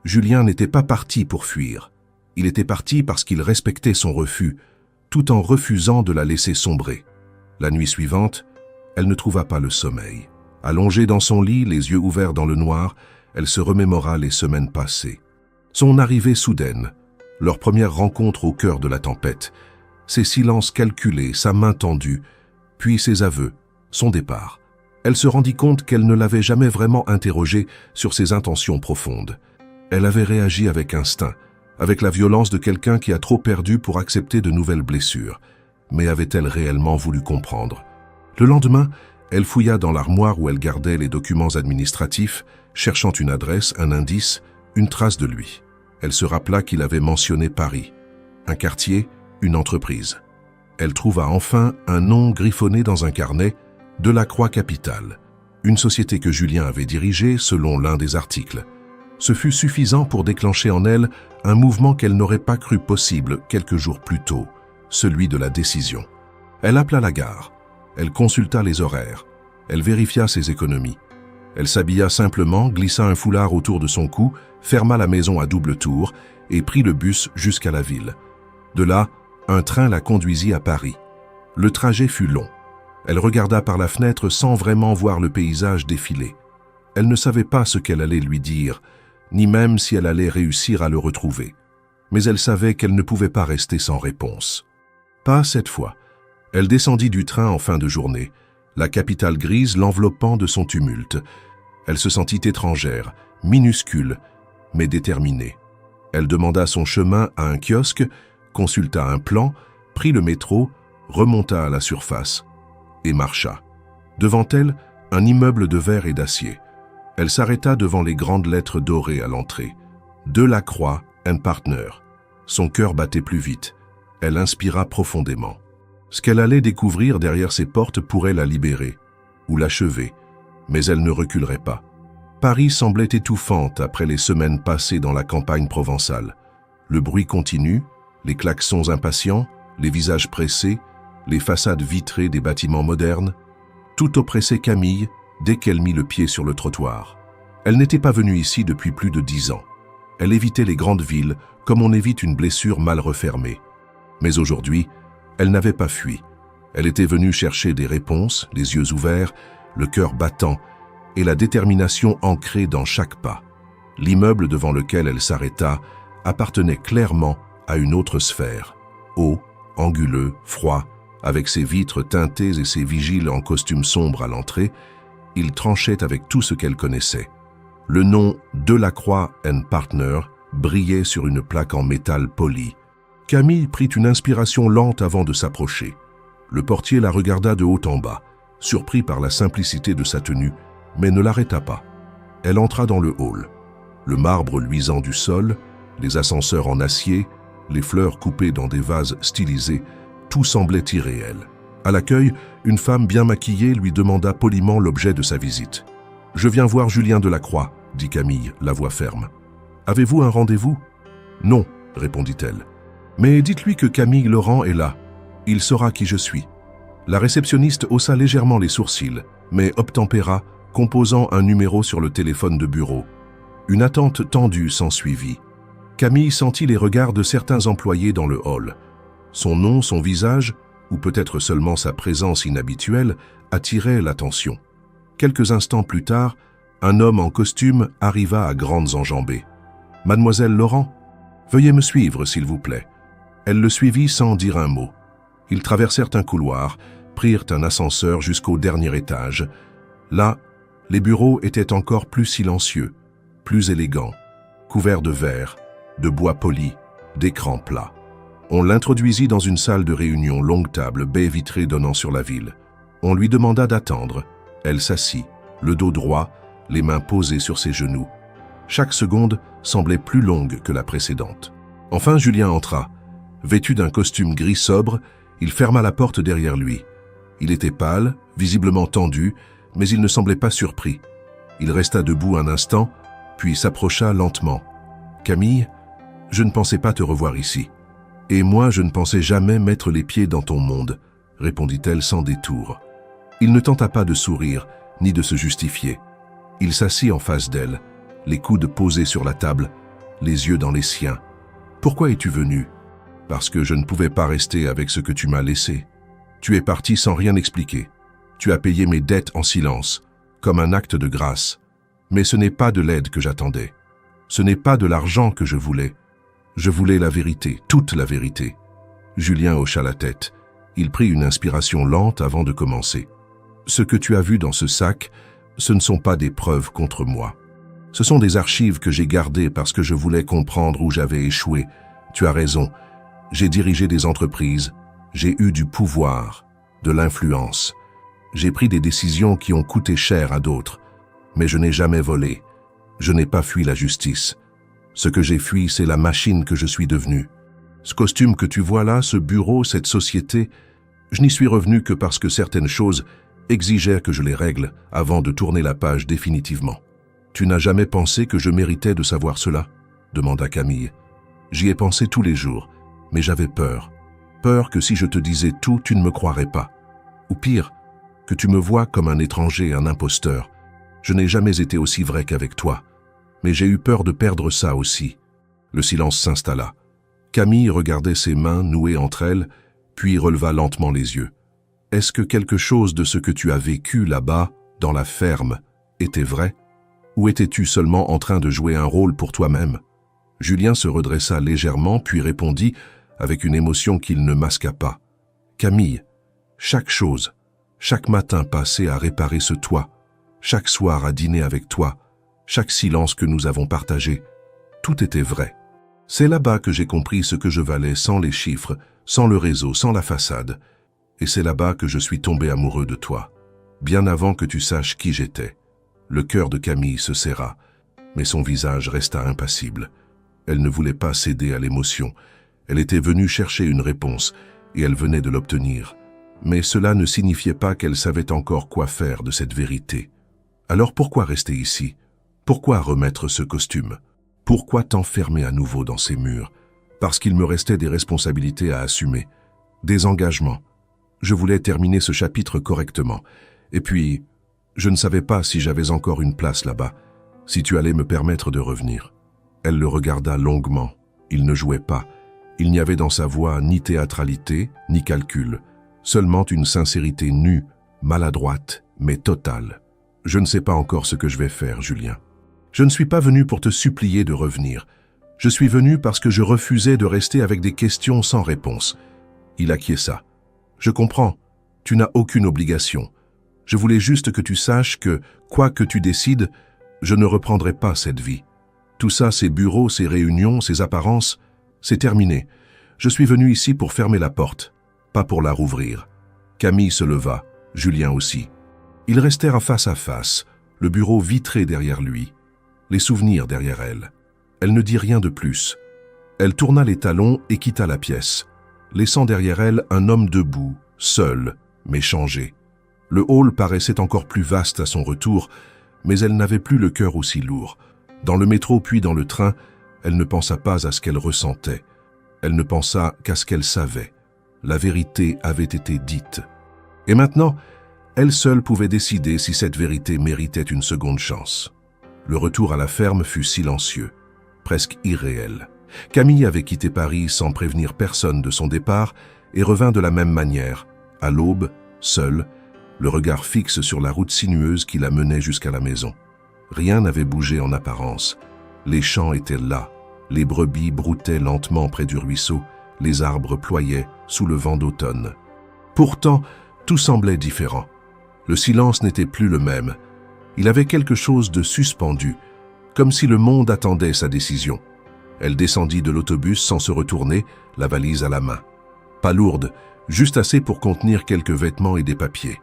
Julien n'était pas parti pour fuir. Il était parti parce qu'il respectait son refus, tout en refusant de la laisser sombrer. La nuit suivante, elle ne trouva pas le sommeil. Allongée dans son lit, les yeux ouverts dans le noir, Elle se remémora les semaines passées. Son arrivée soudaine, leur première rencontre au cœur de la tempête, ses silences calculés, sa main tendue, puis ses aveux, son départ. Elle se rendit compte qu'elle ne l'avait jamais vraiment interrogé sur ses intentions profondes. Elle avait réagi avec instinct, avec la violence de quelqu'un qui a trop perdu pour accepter de nouvelles blessures. Mais avait-elle réellement voulu comprendre? Le lendemain, elle fouilla dans l'armoire où elle gardait les documents administratifs, cherchant une adresse, un indice, une trace de lui. Elle se rappela qu'il avait mentionné Paris, un quartier, une entreprise. Elle trouva enfin un nom griffonné dans un carnet, Delacroix Capital, une société que Julien avait dirigée selon l'un des articles. Ce fut suffisant pour déclencher en elle un mouvement qu'elle n'aurait pas cru possible quelques jours plus tôt, celui de la décision. Elle appela la gare, elle consulta les horaires, elle vérifia ses économies. Elle s'habilla simplement, glissa un foulard autour de son cou, ferma la maison à double tour et prit le bus jusqu'à la ville. De là, un train la conduisit à Paris. Le trajet fut long. Elle regarda par la fenêtre sans vraiment voir le paysage défiler. Elle ne savait pas ce qu'elle allait lui dire, ni même si elle allait réussir à le retrouver. Mais elle savait qu'elle ne pouvait pas rester sans réponse. Pas cette fois. Elle descendit du train en fin de journée, la capitale grise l'enveloppant de son tumulte. Elle se sentit étrangère, minuscule, mais déterminée. Elle demanda son chemin à un kiosque, consulta un plan, prit le métro, remonta à la surface et marcha. Devant elle, un immeuble de verre et d'acier. Elle s'arrêta devant les grandes lettres dorées à l'entrée. Delacroix & Partner. Son cœur battait plus vite. Elle inspira profondément. Ce qu'elle allait découvrir derrière ces portes pourrait la libérer, ou l'achever, mais elle ne reculerait pas. Paris semblait étouffante après les semaines passées dans la campagne provençale. Le bruit continu, les klaxons impatients, les visages pressés, les façades vitrées des bâtiments modernes, tout oppressait Camille dès qu'elle mit le pied sur le trottoir. Elle n'était pas venue ici depuis plus de 10 ans. Elle évitait les grandes villes comme on évite une blessure mal refermée. Mais aujourd'hui, elle n'avait pas fui. Elle était venue chercher des réponses, les yeux ouverts, le cœur battant et la détermination ancrée dans chaque pas. L'immeuble devant lequel elle s'arrêta appartenait clairement à une autre sphère. Haut, anguleux, froid, avec ses vitres teintées et ses vigiles en costume sombre à l'entrée, il tranchait avec tout ce qu'elle connaissait. Le nom Delacroix & Partner brillait sur une plaque en métal poli. Camille prit une inspiration lente avant de s'approcher. Le portier la regarda de haut en bas, surpris par la simplicité de sa tenue, mais ne l'arrêta pas. Elle entra dans le hall. Le marbre luisant du sol, les ascenseurs en acier, les fleurs coupées dans des vases stylisés, tout semblait irréel. À l'accueil, une femme bien maquillée lui demanda poliment l'objet de sa visite. « Je viens voir Julien Delacroix », dit Camille, la voix ferme. « Avez-vous un rendez-vous ?»« Non », répondit-elle. « Mais dites-lui que Camille Laurent est là. Il saura qui je suis. » La réceptionniste haussa légèrement les sourcils, mais obtempéra, composant un numéro sur le téléphone de bureau. Une attente tendue s'ensuivit. Camille sentit les regards de certains employés dans le hall. Son nom, son visage, ou peut-être seulement sa présence inhabituelle, attiraient l'attention. Quelques instants plus tard, un homme en costume arriva à grandes enjambées. « Mademoiselle Laurent, veuillez me suivre, s'il vous plaît. » Elle le suivit sans dire un mot. Ils traversèrent un couloir, prirent un ascenseur jusqu'au dernier étage. Là, les bureaux étaient encore plus silencieux, plus élégants, couverts de verre, de bois poli, d'écrans plats. On l'introduisit dans une salle de réunion, longue table, baie vitrée donnant sur la ville. On lui demanda d'attendre. Elle s'assit, le dos droit, les mains posées sur ses genoux. Chaque seconde semblait plus longue que la précédente. Enfin, Julien entra. Vêtu d'un costume gris sobre, il ferma la porte derrière lui. Il était pâle, visiblement tendu, mais il ne semblait pas surpris. Il resta debout un instant, puis s'approcha lentement. « Camille, je ne pensais pas te revoir ici. Et moi, je ne pensais jamais mettre les pieds dans ton monde, » répondit-elle sans détour. Il ne tenta pas de sourire, ni de se justifier. Il s'assit en face d'elle, les coudes posés sur la table, les yeux dans les siens. « Pourquoi es-tu venu ? » « Parce que je ne pouvais pas rester avec ce que tu m'as laissé. Tu es parti sans rien expliquer. Tu as payé mes dettes en silence, comme un acte de grâce. Mais ce n'est pas de l'aide que j'attendais. Ce n'est pas de l'argent que je voulais. Je voulais la vérité, toute la vérité. Julien hocha la tête. Il prit une inspiration lente avant de commencer. Ce que tu as vu dans ce sac, ce ne sont pas des preuves contre moi. Ce sont des archives que j'ai gardées parce que je voulais comprendre où j'avais échoué. Tu as raison. J'ai dirigé des entreprises. J'ai eu du pouvoir, de l'influence. J'ai pris des décisions qui ont coûté cher à d'autres. Mais je n'ai jamais volé. Je n'ai pas fui la justice. Ce que j'ai fui, c'est la machine que je suis devenue. Ce costume que tu vois là, ce bureau, cette société, je n'y suis revenu que parce que certaines choses exigeaient que je les règle avant de tourner la page définitivement. Tu n'as jamais pensé que je méritais de savoir cela ? Demanda Camille. J'y ai pensé tous les jours, mais j'avais peur. Peur que si je te disais tout, tu ne me croirais pas. Ou pire, que tu me vois comme un étranger, un imposteur. Je n'ai jamais été aussi vrai qu'avec toi. Mais j'ai eu peur de perdre ça aussi. Le silence s'installa. Camille regardait ses mains nouées entre elles, puis releva lentement les yeux. Est-ce que quelque chose de ce que tu as vécu là-bas, dans la ferme, était vrai ? Ou étais-tu seulement en train de jouer un rôle pour toi-même ? Julien se redressa légèrement, puis répondit avec une émotion qu'il ne masqua pas. Camille, chaque chose, chaque matin passé à réparer ce toit, chaque soir à dîner avec toi, chaque silence que nous avons partagé, tout était vrai. C'est là-bas que j'ai compris ce que je valais sans les chiffres, sans le réseau, sans la façade. Et c'est là-bas que je suis tombé amoureux de toi, bien avant que tu saches qui j'étais. Le cœur de Camille se serra, mais son visage resta impassible. Elle ne voulait pas céder à l'émotion. Elle était venue chercher une réponse, et elle venait de l'obtenir. Mais cela ne signifiait pas qu'elle savait encore quoi faire de cette vérité. Alors pourquoi rester ici ? Pourquoi remettre ce costume ? Pourquoi t'enfermer à nouveau dans ces murs ? Parce qu'il me restait des responsabilités à assumer, des engagements. Je voulais terminer ce chapitre correctement. Et puis, je ne savais pas si j'avais encore une place là-bas, si tu allais me permettre de revenir. Elle le regarda longuement. Il ne jouait pas. Il n'y avait dans sa voix ni théâtralité, ni calcul, seulement une sincérité nue, maladroite, mais totale. Je ne sais pas encore ce que je vais faire, Julien. Je ne suis pas venu pour te supplier de revenir. Je suis venu parce que je refusais de rester avec des questions sans réponse. Il acquiesça. Je comprends. Tu n'as aucune obligation. Je voulais juste que tu saches que, quoi que tu décides, je ne reprendrai pas cette vie. Tout ça, ces bureaux, ces réunions, ces apparences, c'est terminé. Je suis venu ici pour fermer la porte, pas pour la rouvrir. Camille se leva, Julien aussi. Ils restèrent face à face, le bureau vitré derrière lui, les souvenirs derrière elle. Elle ne dit rien de plus. Elle tourna les talons et quitta la pièce, laissant derrière elle un homme debout, seul, mais changé. Le hall paraissait encore plus vaste à son retour, mais elle n'avait plus le cœur aussi lourd. Dans le métro puis dans le train, elle ne pensa pas à ce qu'elle ressentait. Elle ne pensa qu'à ce qu'elle savait. La vérité avait été dite. Et maintenant, elle seule pouvait décider si cette vérité méritait une seconde chance. Le retour à la ferme fut silencieux, presque irréel. Camille avait quitté Paris sans prévenir personne de son départ et revint de la même manière, à l'aube, seule, le regard fixe sur la route sinueuse qui la menait jusqu'à la maison. Rien n'avait bougé en apparence. Les champs étaient là, les brebis broutaient lentement près du ruisseau, les arbres ployaient sous le vent d'automne. Pourtant, tout semblait différent. Le silence n'était plus le même. Il avait quelque chose de suspendu, comme si le monde attendait sa décision. Elle descendit de l'autobus sans se retourner, la valise à la main. Pas lourde, juste assez pour contenir quelques vêtements et des papiers.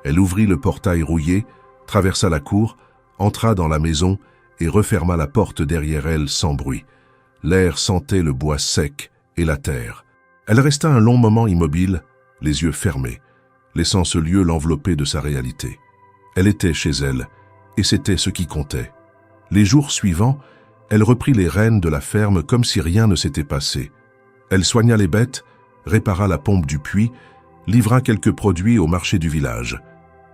Elle ouvrit le portail rouillé, traversa la cour, entra dans la maison et referma la porte derrière elle sans bruit. L'air sentait le bois sec et la terre. Elle resta un long moment immobile, les yeux fermés, laissant ce lieu l'envelopper de sa réalité. Elle était chez elle, et c'était ce qui comptait. Les jours suivants, elle reprit les rênes de la ferme comme si rien ne s'était passé. Elle soigna les bêtes, répara la pompe du puits, livra quelques produits au marché du village.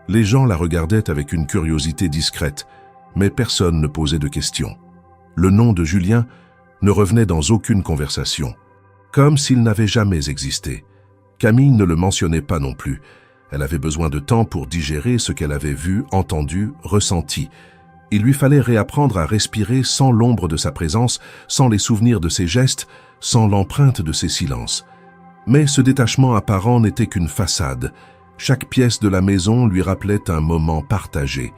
Les gens la regardaient avec une curiosité discrète, mais personne ne posait de questions. Le nom de Julien ne revenait dans aucune conversation, comme s'il n'avait jamais existé. Camille ne le mentionnait pas non plus. Elle avait besoin de temps pour digérer ce qu'elle avait vu, entendu, ressenti. Il lui fallait réapprendre à respirer sans l'ombre de sa présence, sans les souvenirs de ses gestes, sans l'empreinte de ses silences. Mais ce détachement apparent n'était qu'une façade. Chaque pièce de la maison lui rappelait un moment partagé.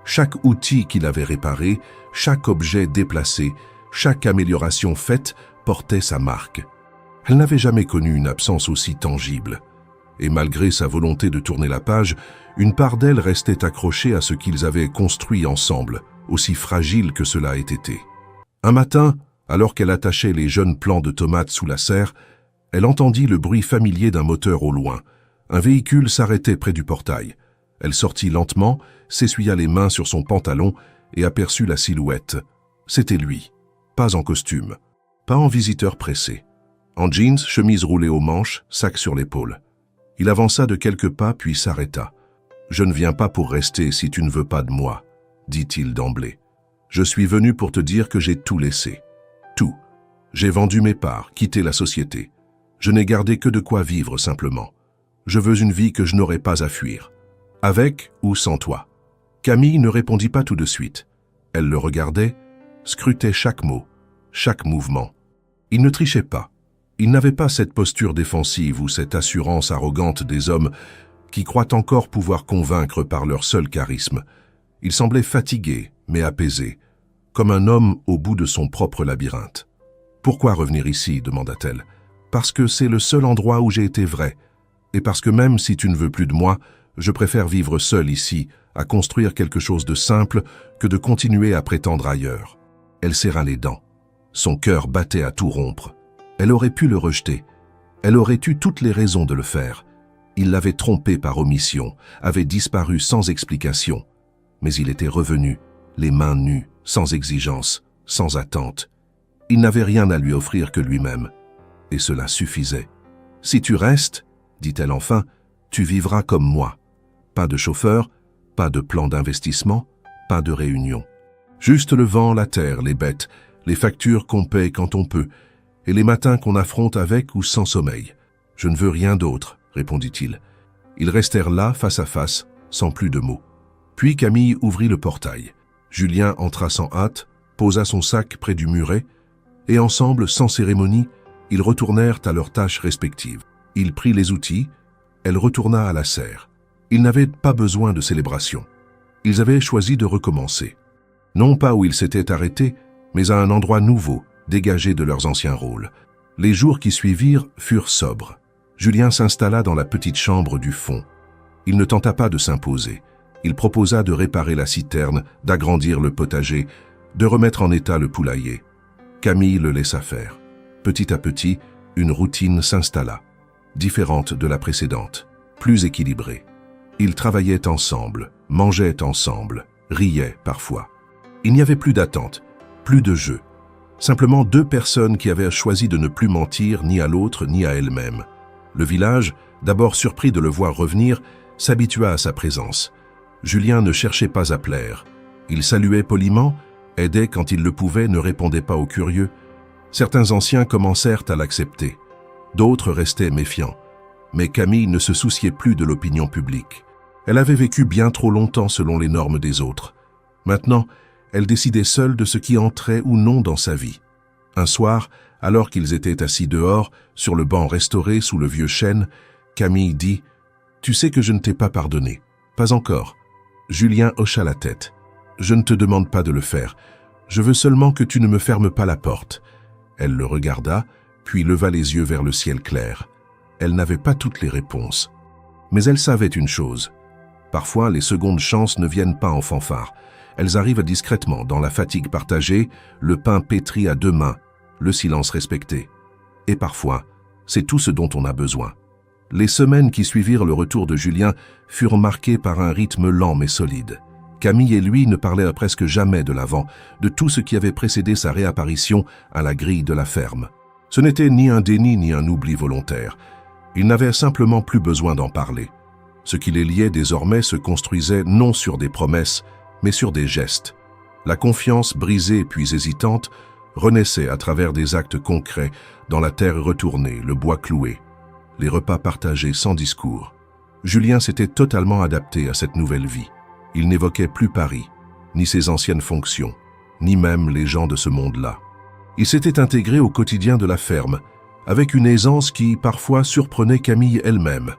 Chaque outil qu'il avait réparé, chaque objet déplacé, chaque amélioration faite portait sa marque. Elle n'avait jamais connu une absence aussi tangible. Et malgré sa volonté de tourner la page, une part d'elle restait accrochée à ce qu'ils avaient construit ensemble, aussi fragile que cela ait été. Un matin, alors qu'elle attachait les jeunes plants de tomates sous la serre, elle entendit le bruit familier d'un moteur au loin. Un véhicule s'arrêtait près du portail. Elle sortit lentement, s'essuya les mains sur son pantalon et aperçut la silhouette. C'était lui, pas en costume, pas en visiteur pressé. En jeans, chemise roulée aux manches, sac sur l'épaule. Il avança de quelques pas puis s'arrêta. « Je ne viens pas pour rester si tu ne veux pas de moi, » dit-il d'emblée. « Je suis venu pour te dire que j'ai tout laissé. Tout. J'ai vendu mes parts, quitté la société. Je n'ai gardé que de quoi vivre simplement. Je veux une vie que je n'aurai pas à fuir. Avec ou sans toi. » Camille ne répondit pas tout de suite. Elle le regardait, scrutait chaque mot, chaque mouvement. Il ne trichait pas. Il n'avait pas cette posture défensive ou cette assurance arrogante des hommes qui croient encore pouvoir convaincre par leur seul charisme. Il semblait fatigué, mais apaisé, comme un homme au bout de son propre labyrinthe. « Pourquoi revenir ici ?» demanda-t-elle. « Parce que c'est le seul endroit où j'ai été vrai, et parce que même si tu ne veux plus de moi, je préfère vivre seul ici, à construire quelque chose de simple que de continuer à prétendre ailleurs. » Elle serra les dents. Son cœur battait à tout rompre. Elle aurait pu le rejeter. Elle aurait eu toutes les raisons de le faire. Il l'avait trompée par omission, avait disparu sans explication. Mais il était revenu, les mains nues, sans exigence, sans attente. Il n'avait rien à lui offrir que lui-même. Et cela suffisait. « Si tu restes, dit-elle enfin, tu vivras comme moi. Pas de chauffeur, pas de plan d'investissement, pas de réunion. Juste le vent, la terre, les bêtes, les factures qu'on paye quand on peut, et les matins qu'on affronte avec ou sans sommeil. Je ne veux rien d'autre, répondit-il. Ils restèrent là, face à face, sans plus de mots. Puis Camille ouvrit le portail. Julien entra sans hâte, posa son sac près du muret, et ensemble, sans cérémonie, ils retournèrent à leurs tâches respectives. Il prit les outils, elle retourna à la serre. Ils n'avaient pas besoin de célébration. Ils avaient choisi de recommencer. Non pas où ils s'étaient arrêtés, mais à un endroit nouveau, dégagé de leurs anciens rôles. Les jours qui suivirent furent sobres. Julien s'installa dans la petite chambre du fond. Il ne tenta pas de s'imposer. Il proposa de réparer la citerne, d'agrandir le potager, de remettre en état le poulailler. Camille le laissa faire. Petit à petit, une routine s'installa, différente de la précédente, plus équilibrée. Ils travaillaient ensemble, mangeaient ensemble, riaient parfois. Il n'y avait plus d'attente, plus de jeu. Simplement deux personnes qui avaient choisi de ne plus mentir ni à l'autre ni à elles-mêmes. Le village, d'abord surpris de le voir revenir, s'habitua à sa présence. Julien ne cherchait pas à plaire. Il saluait poliment, aidait quand il le pouvait, ne répondait pas aux curieux. Certains anciens commencèrent à l'accepter. D'autres restaient méfiants. Mais Camille ne se souciait plus de l'opinion publique. Elle avait vécu bien trop longtemps selon les normes des autres. Maintenant, elle décidait seule de ce qui entrait ou non dans sa vie. Un soir, alors qu'ils étaient assis dehors, sur le banc restauré sous le vieux chêne, Camille dit « Tu sais que je ne t'ai pas pardonné. Pas encore. » Julien hocha la tête. « Je ne te demande pas de le faire. Je veux seulement que tu ne me fermes pas la porte. » Elle le regarda, puis leva les yeux vers le ciel clair. Elle n'avait pas toutes les réponses. Mais elle savait une chose. Parfois, les secondes chances ne viennent pas en fanfare. Elles arrivent discrètement, dans la fatigue partagée, le pain pétri à deux mains, le silence respecté. Et parfois, c'est tout ce dont on a besoin. Les semaines qui suivirent le retour de Julien furent marquées par un rythme lent mais solide. Camille et lui ne parlaient presque jamais de l'avant, de tout ce qui avait précédé sa réapparition à la grille de la ferme. Ce n'était ni un déni ni un oubli volontaire. Ils n'avaient simplement plus besoin d'en parler. Ce qui les liait désormais se construisait non sur des promesses, mais sur des gestes. La confiance brisée puis hésitante renaissait à travers des actes concrets dans la terre retournée, le bois cloué, les repas partagés sans discours. Julien s'était totalement adapté à cette nouvelle vie. Il n'évoquait plus Paris, ni ses anciennes fonctions, ni même les gens de ce monde-là. Il s'était intégré au quotidien de la ferme, avec une aisance qui, parfois, surprenait Camille elle-même.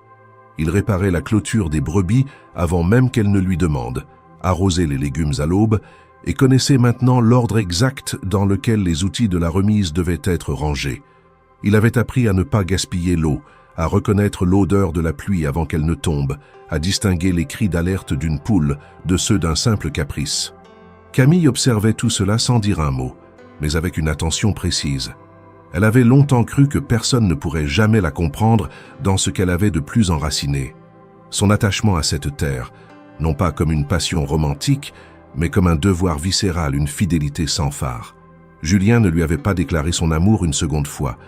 Il réparait la clôture des brebis avant même qu'elles ne lui demandent, arrosait les légumes à l'aube et connaissait maintenant l'ordre exact dans lequel les outils de la remise devaient être rangés. Il avait appris à ne pas gaspiller l'eau, à reconnaître l'odeur de la pluie avant qu'elle ne tombe, à distinguer les cris d'alerte d'une poule de ceux d'un simple caprice. Camille observait tout cela sans dire un mot, mais avec une attention précise. Elle avait longtemps cru que personne ne pourrait jamais la comprendre dans ce qu'elle avait de plus enraciné. Son attachement à cette terre, non pas comme une passion romantique, mais comme un devoir viscéral, une fidélité sans phare. Julien ne lui avait pas déclaré son amour une seconde fois.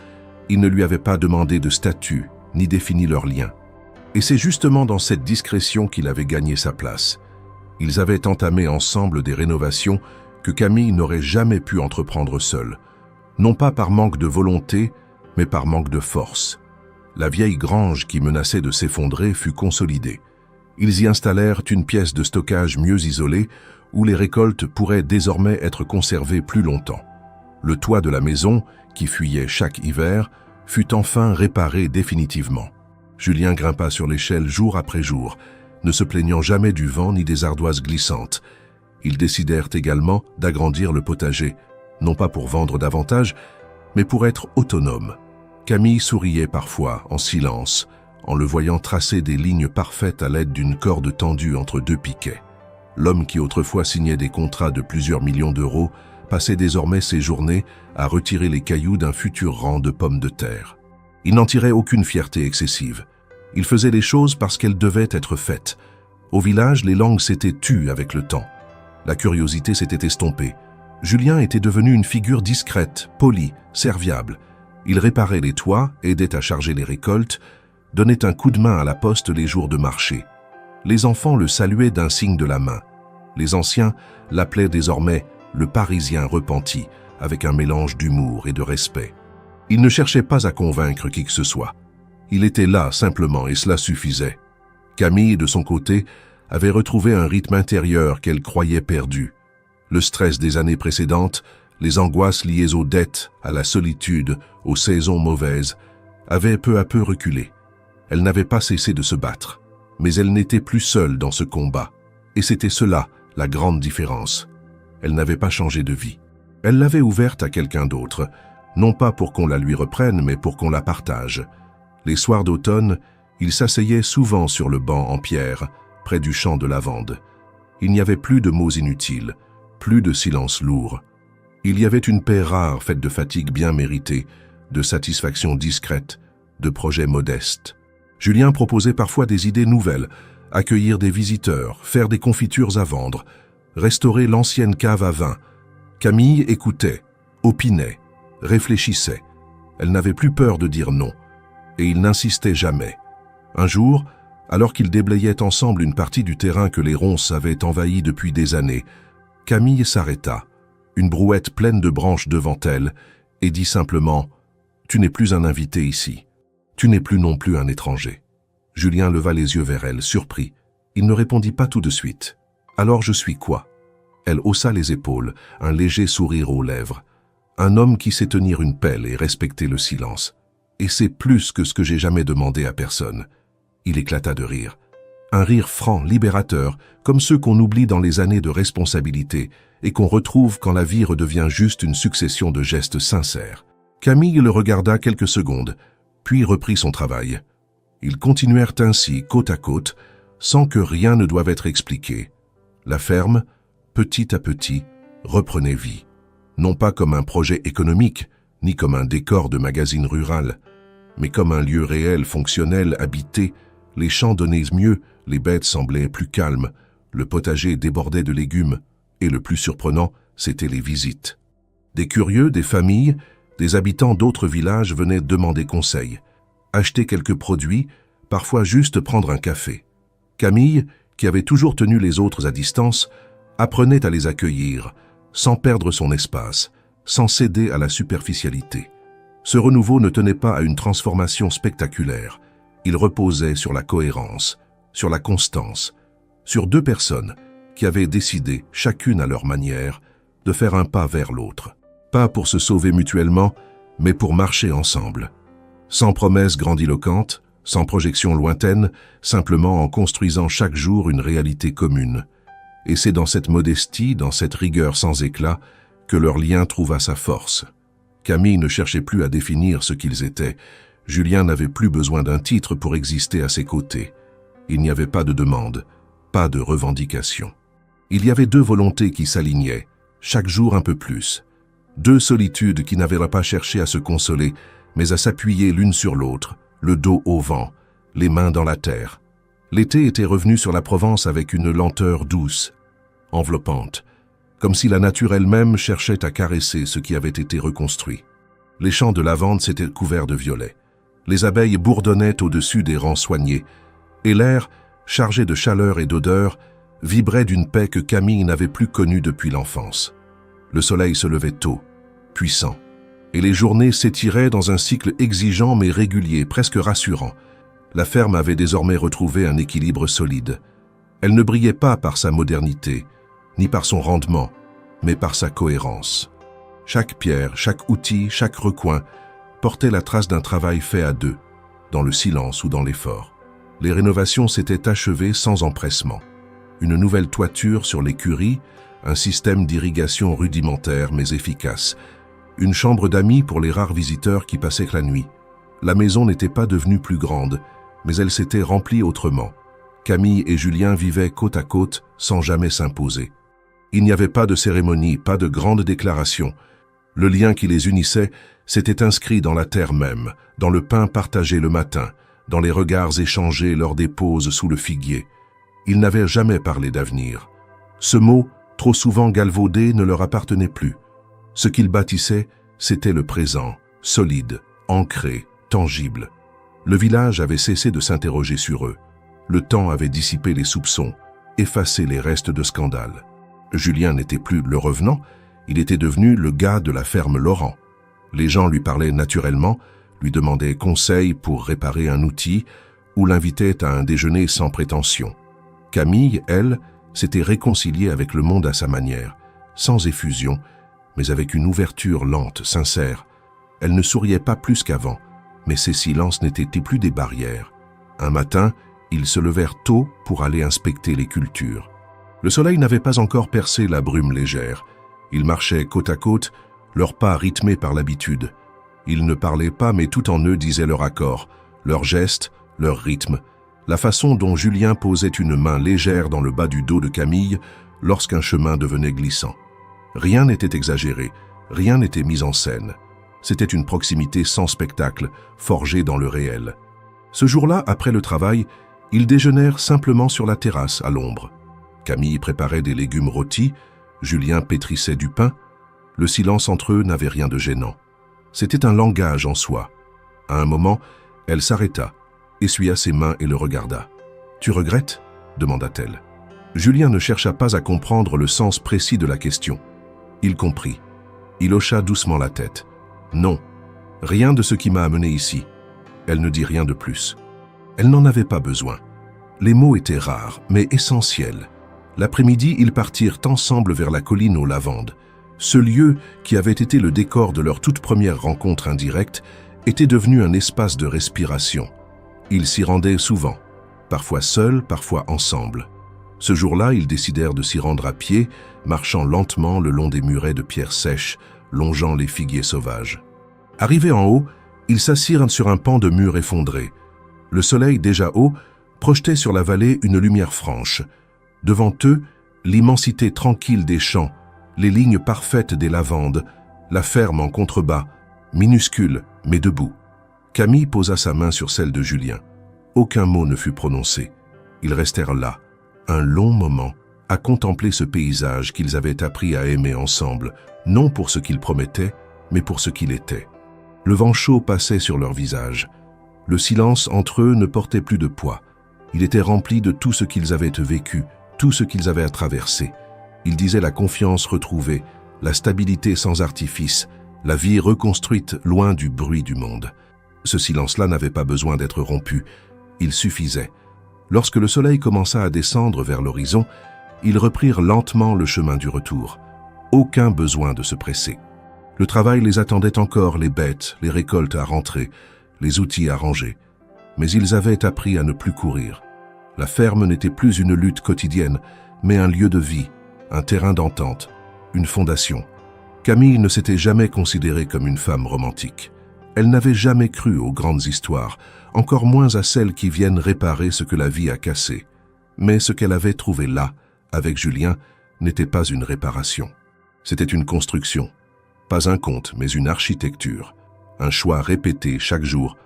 Il ne lui avait pas demandé de statut, ni défini leur lien. Et c'est justement dans cette discrétion qu'il avait gagné sa place. Ils avaient entamé ensemble des rénovations que Camille n'aurait jamais pu entreprendre seule, non pas par manque de volonté, mais par manque de force. La vieille grange qui menaçait de s'effondrer fut consolidée. Ils y installèrent une pièce de stockage mieux isolée où les récoltes pourraient désormais être conservées plus longtemps. Le toit de la maison, qui fuyait chaque hiver, fut enfin réparé définitivement. Julien grimpa sur l'échelle jour après jour, ne se plaignant jamais du vent ni des ardoises glissantes. Ils décidèrent également d'agrandir le potager, non pas pour vendre davantage, mais pour être autonomes. Camille souriait parfois, en silence, en le voyant tracer des lignes parfaites à l'aide d'une corde tendue entre deux piquets. L'homme qui autrefois signait des contrats de plusieurs millions d'euros passait désormais ses journées à retirer les cailloux d'un futur rang de pommes de terre. Il n'en tirait aucune fierté excessive. Il faisait les choses parce qu'elles devaient être faites. Au village, les langues s'étaient tues avec le temps. La curiosité s'était estompée. Julien était devenu une figure discrète, polie, serviable. Il réparait les toits, aidait à charger les récoltes, donnait un coup de main à la poste les jours de marché. Les enfants le saluaient d'un signe de la main. Les anciens l'appelaient désormais le Parisien repenti, avec un mélange d'humour et de respect. Il ne cherchait pas à convaincre qui que ce soit. Il était là simplement et cela suffisait. Camille, de son côté, avait retrouvé un rythme intérieur qu'elle croyait perdu. Le stress des années précédentes, les angoisses liées aux dettes, à la solitude, aux saisons mauvaises, avaient peu à peu reculé. Elle n'avait pas cessé de se battre, mais elle n'était plus seule dans ce combat. Et c'était cela, la grande différence. Elle n'avait pas changé de vie. Elle l'avait ouverte à quelqu'un d'autre, non pas pour qu'on la lui reprenne, mais pour qu'on la partage. Les soirs d'automne, il s'asseyait souvent sur le banc en pierre, près du champ de lavande. Il n'y avait plus de mots inutiles, plus de silence lourd. Il y avait une paix rare faite de fatigue bien méritée, de satisfaction discrète, de projets modestes. Julien proposait parfois des idées nouvelles, accueillir des visiteurs, faire des confitures à vendre, restaurer l'ancienne cave à vin. Camille écoutait, opinait, réfléchissait. Elle n'avait plus peur de dire non, et il n'insistait jamais. Un jour, alors qu'ils déblayaient ensemble une partie du terrain que les ronces avaient envahi depuis des années, Camille s'arrêta, une brouette pleine de branches devant elle, et dit simplement « Tu n'es plus un invité ici. Tu n'es plus non plus un étranger. » Julien leva les yeux vers elle, surpris. Il ne répondit pas tout de suite. « Alors je suis quoi ?» Elle haussa les épaules, un léger sourire aux lèvres. Un homme qui sait tenir une pelle et respecter le silence. Et c'est plus que ce que j'ai jamais demandé à personne. Il éclata de rire. Un rire franc, libérateur, comme ceux qu'on oublie dans les années de responsabilité et qu'on retrouve quand la vie redevient juste une succession de gestes sincères. Camille le regarda quelques secondes, puis reprit son travail. Ils continuèrent ainsi, côte à côte, sans que rien ne doive être expliqué. La ferme, petit à petit, reprenait vie. Non pas comme un projet économique, ni comme un décor de magazine rural, mais comme un lieu réel, fonctionnel, habité. Les champs donnaient mieux, les bêtes semblaient plus calmes, le potager débordait de légumes, et le plus surprenant, c'étaient les visites. Des curieux, des familles, des habitants d'autres villages venaient demander conseil, acheter quelques produits, parfois juste prendre un café. Camille, qui avait toujours tenu les autres à distance, apprenait à les accueillir, sans perdre son espace, sans céder à la superficialité. Ce renouveau ne tenait pas à une transformation spectaculaire. Il reposait sur la cohérence, sur la constance, sur deux personnes qui avaient décidé, chacune à leur manière, de faire un pas vers l'autre. Pas pour se sauver mutuellement, mais pour marcher ensemble. Sans promesses grandiloquentes, sans projection lointaine, simplement en construisant chaque jour une réalité commune. Et c'est dans cette modestie, dans cette rigueur sans éclat, que leur lien trouva sa force. Camille ne cherchait plus à définir ce qu'ils étaient. Julien n'avait plus besoin d'un titre pour exister à ses côtés. Il n'y avait pas de demande, pas de revendication. Il y avait deux volontés qui s'alignaient, chaque jour un peu plus. Deux solitudes qui n'avaient pas cherché à se consoler, mais à s'appuyer l'une sur l'autre, le dos au vent, les mains dans la terre. L'été était revenu sur la Provence avec une lenteur douce, enveloppante, comme si la nature elle-même cherchait à caresser ce qui avait été reconstruit. Les champs de lavande s'étaient couverts de violet. Les abeilles bourdonnaient au-dessus des rangs soignés, et l'air, chargé de chaleur et d'odeur, vibrait d'une paix que Camille n'avait plus connue depuis l'enfance. Le soleil se levait tôt, puissant, et les journées s'étiraient dans un cycle exigeant mais régulier, presque rassurant. La ferme avait désormais retrouvé un équilibre solide. Elle ne brillait pas par sa modernité, ni par son rendement, mais par sa cohérence. Chaque pierre, chaque outil, chaque recoin portait la trace d'un travail fait à deux, dans le silence ou dans l'effort. Les rénovations s'étaient achevées sans empressement. Une nouvelle toiture sur l'écurie, un système d'irrigation rudimentaire mais efficace, une chambre d'amis pour les rares visiteurs qui passaient la nuit. La maison n'était pas devenue plus grande, mais elle s'était remplie autrement. Camille et Julien vivaient côte à côte sans jamais s'imposer. Il n'y avait pas de cérémonie, pas de grande déclaration. Le lien qui les unissait s'était inscrit dans la terre même, dans le pain partagé le matin, dans les regards échangés lors des pauses sous le figuier. Ils n'avaient jamais parlé d'avenir. Ce mot, trop souvent galvaudé, ne leur appartenait plus. Ce qu'ils bâtissaient, c'était le présent, solide, ancré, tangible. Le village avait cessé de s'interroger sur eux. Le temps avait dissipé les soupçons, effacé les restes de scandale. Julien n'était plus le revenant, il était devenu le gars de la ferme Laurent. Les gens lui parlaient naturellement, lui demandaient conseil pour réparer un outil ou l'invitaient à un déjeuner sans prétention. Camille, elle, s'était réconciliée avec le monde à sa manière, sans effusion, mais avec une ouverture lente, sincère. Elle ne souriait pas plus qu'avant, mais ses silences n'étaient plus des barrières. Un matin, ils se levèrent tôt pour aller inspecter les cultures. Le soleil n'avait pas encore percé la brume légère. Ils marchaient côte à côte, leurs pas rythmés par l'habitude. Ils ne parlaient pas, mais tout en eux disaient leur accord, leurs gestes, leur rythme, la façon dont Julien posait une main légère dans le bas du dos de Camille lorsqu'un chemin devenait glissant. Rien n'était exagéré, rien n'était mis en scène. C'était une proximité sans spectacle, forgée dans le réel. Ce jour-là, après le travail, ils déjeunèrent simplement sur la terrasse, à l'ombre. Camille préparait des légumes rôtis, Julien pétrissait du pain. Le silence entre eux n'avait rien de gênant. C'était un langage en soi. À un moment, elle s'arrêta, essuya ses mains et le regarda. « Tu regrettes ?» demanda-t-elle. Julien ne chercha pas à comprendre le sens précis de la question. Il comprit. Il hocha doucement la tête. « Non, rien de ce qui m'a amené ici. » Elle ne dit rien de plus. Elle n'en avait pas besoin. Les mots étaient rares, mais essentiels. L'après-midi, ils partirent ensemble vers la colline aux lavandes. Ce lieu, qui avait été le décor de leur toute première rencontre indirecte, était devenu un espace de respiration. Ils s'y rendaient souvent, parfois seuls, parfois ensemble. Ce jour-là, ils décidèrent de s'y rendre à pied, marchant lentement le long des murets de pierres sèches, longeant les figuiers sauvages. Arrivés en haut, ils s'assirent sur un pan de mur effondré. Le soleil, déjà haut, projetait sur la vallée une lumière franche. Devant eux, l'immensité tranquille des champs, les lignes parfaites des lavandes, la ferme en contrebas, minuscule mais debout. Camille posa sa main sur celle de Julien. Aucun mot ne fut prononcé. Ils restèrent là, un long moment, à contempler ce paysage qu'ils avaient appris à aimer ensemble, non pour ce qu'il promettait, mais pour ce qu'il était. Le vent chaud passait sur leurs visages. Le silence entre eux ne portait plus de poids. Il était rempli de tout ce qu'ils avaient vécu, tout ce qu'ils avaient à traverser. Il disait la confiance retrouvée, la stabilité sans artifice, la vie reconstruite loin du bruit du monde. Ce silence-là n'avait pas besoin d'être rompu. Il suffisait. Lorsque le soleil commença à descendre vers l'horizon, Ils reprirent lentement le chemin du retour. Aucun besoin de se presser. Le travail les attendait encore, les bêtes, les récoltes à rentrer, les outils à ranger. Mais ils avaient appris à ne plus courir. La ferme n'était plus une lutte quotidienne, mais un lieu de vie, un terrain d'entente, une fondation. Camille ne s'était jamais considérée comme une femme romantique. Elle n'avait jamais cru aux grandes histoires, encore moins à celles qui viennent réparer ce que la vie a cassé. Mais ce qu'elle avait trouvé là, avec Julien, n'était pas une réparation. C'était une construction. Pas un conte, mais une architecture. Un choix répété chaque jour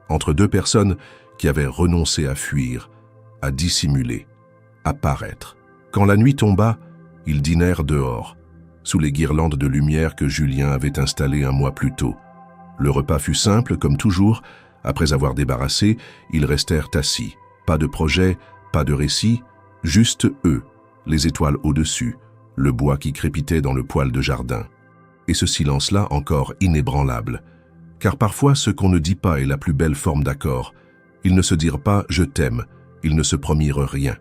entre deux personnes qui avaient renoncé à fuir, à dissimuler, à paraître. Quand la nuit tomba, ils dînèrent dehors, sous les guirlandes de lumière que Julien avait installées un mois plus tôt. Le repas fut simple, comme toujours. Après avoir débarrassé, ils restèrent assis. Pas de projet, pas de récit, juste eux, les étoiles au-dessus, le bois qui crépitait dans le poêle de jardin. Et ce silence-là encore inébranlable. Car parfois, ce qu'on ne dit pas est la plus belle forme d'accord. Ils ne se dirent pas « je t'aime », ils ne se promirent rien.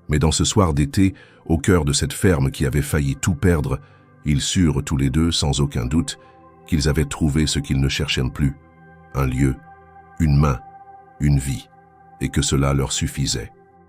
Mais dans ce soir d'été, au cœur de cette ferme qui avait failli tout perdre, ils surent tous les deux, sans aucun doute, qu'ils avaient trouvé ce qu'ils ne cherchaient plus. Un lieu, une main, une vie, et que cela leur suffisait.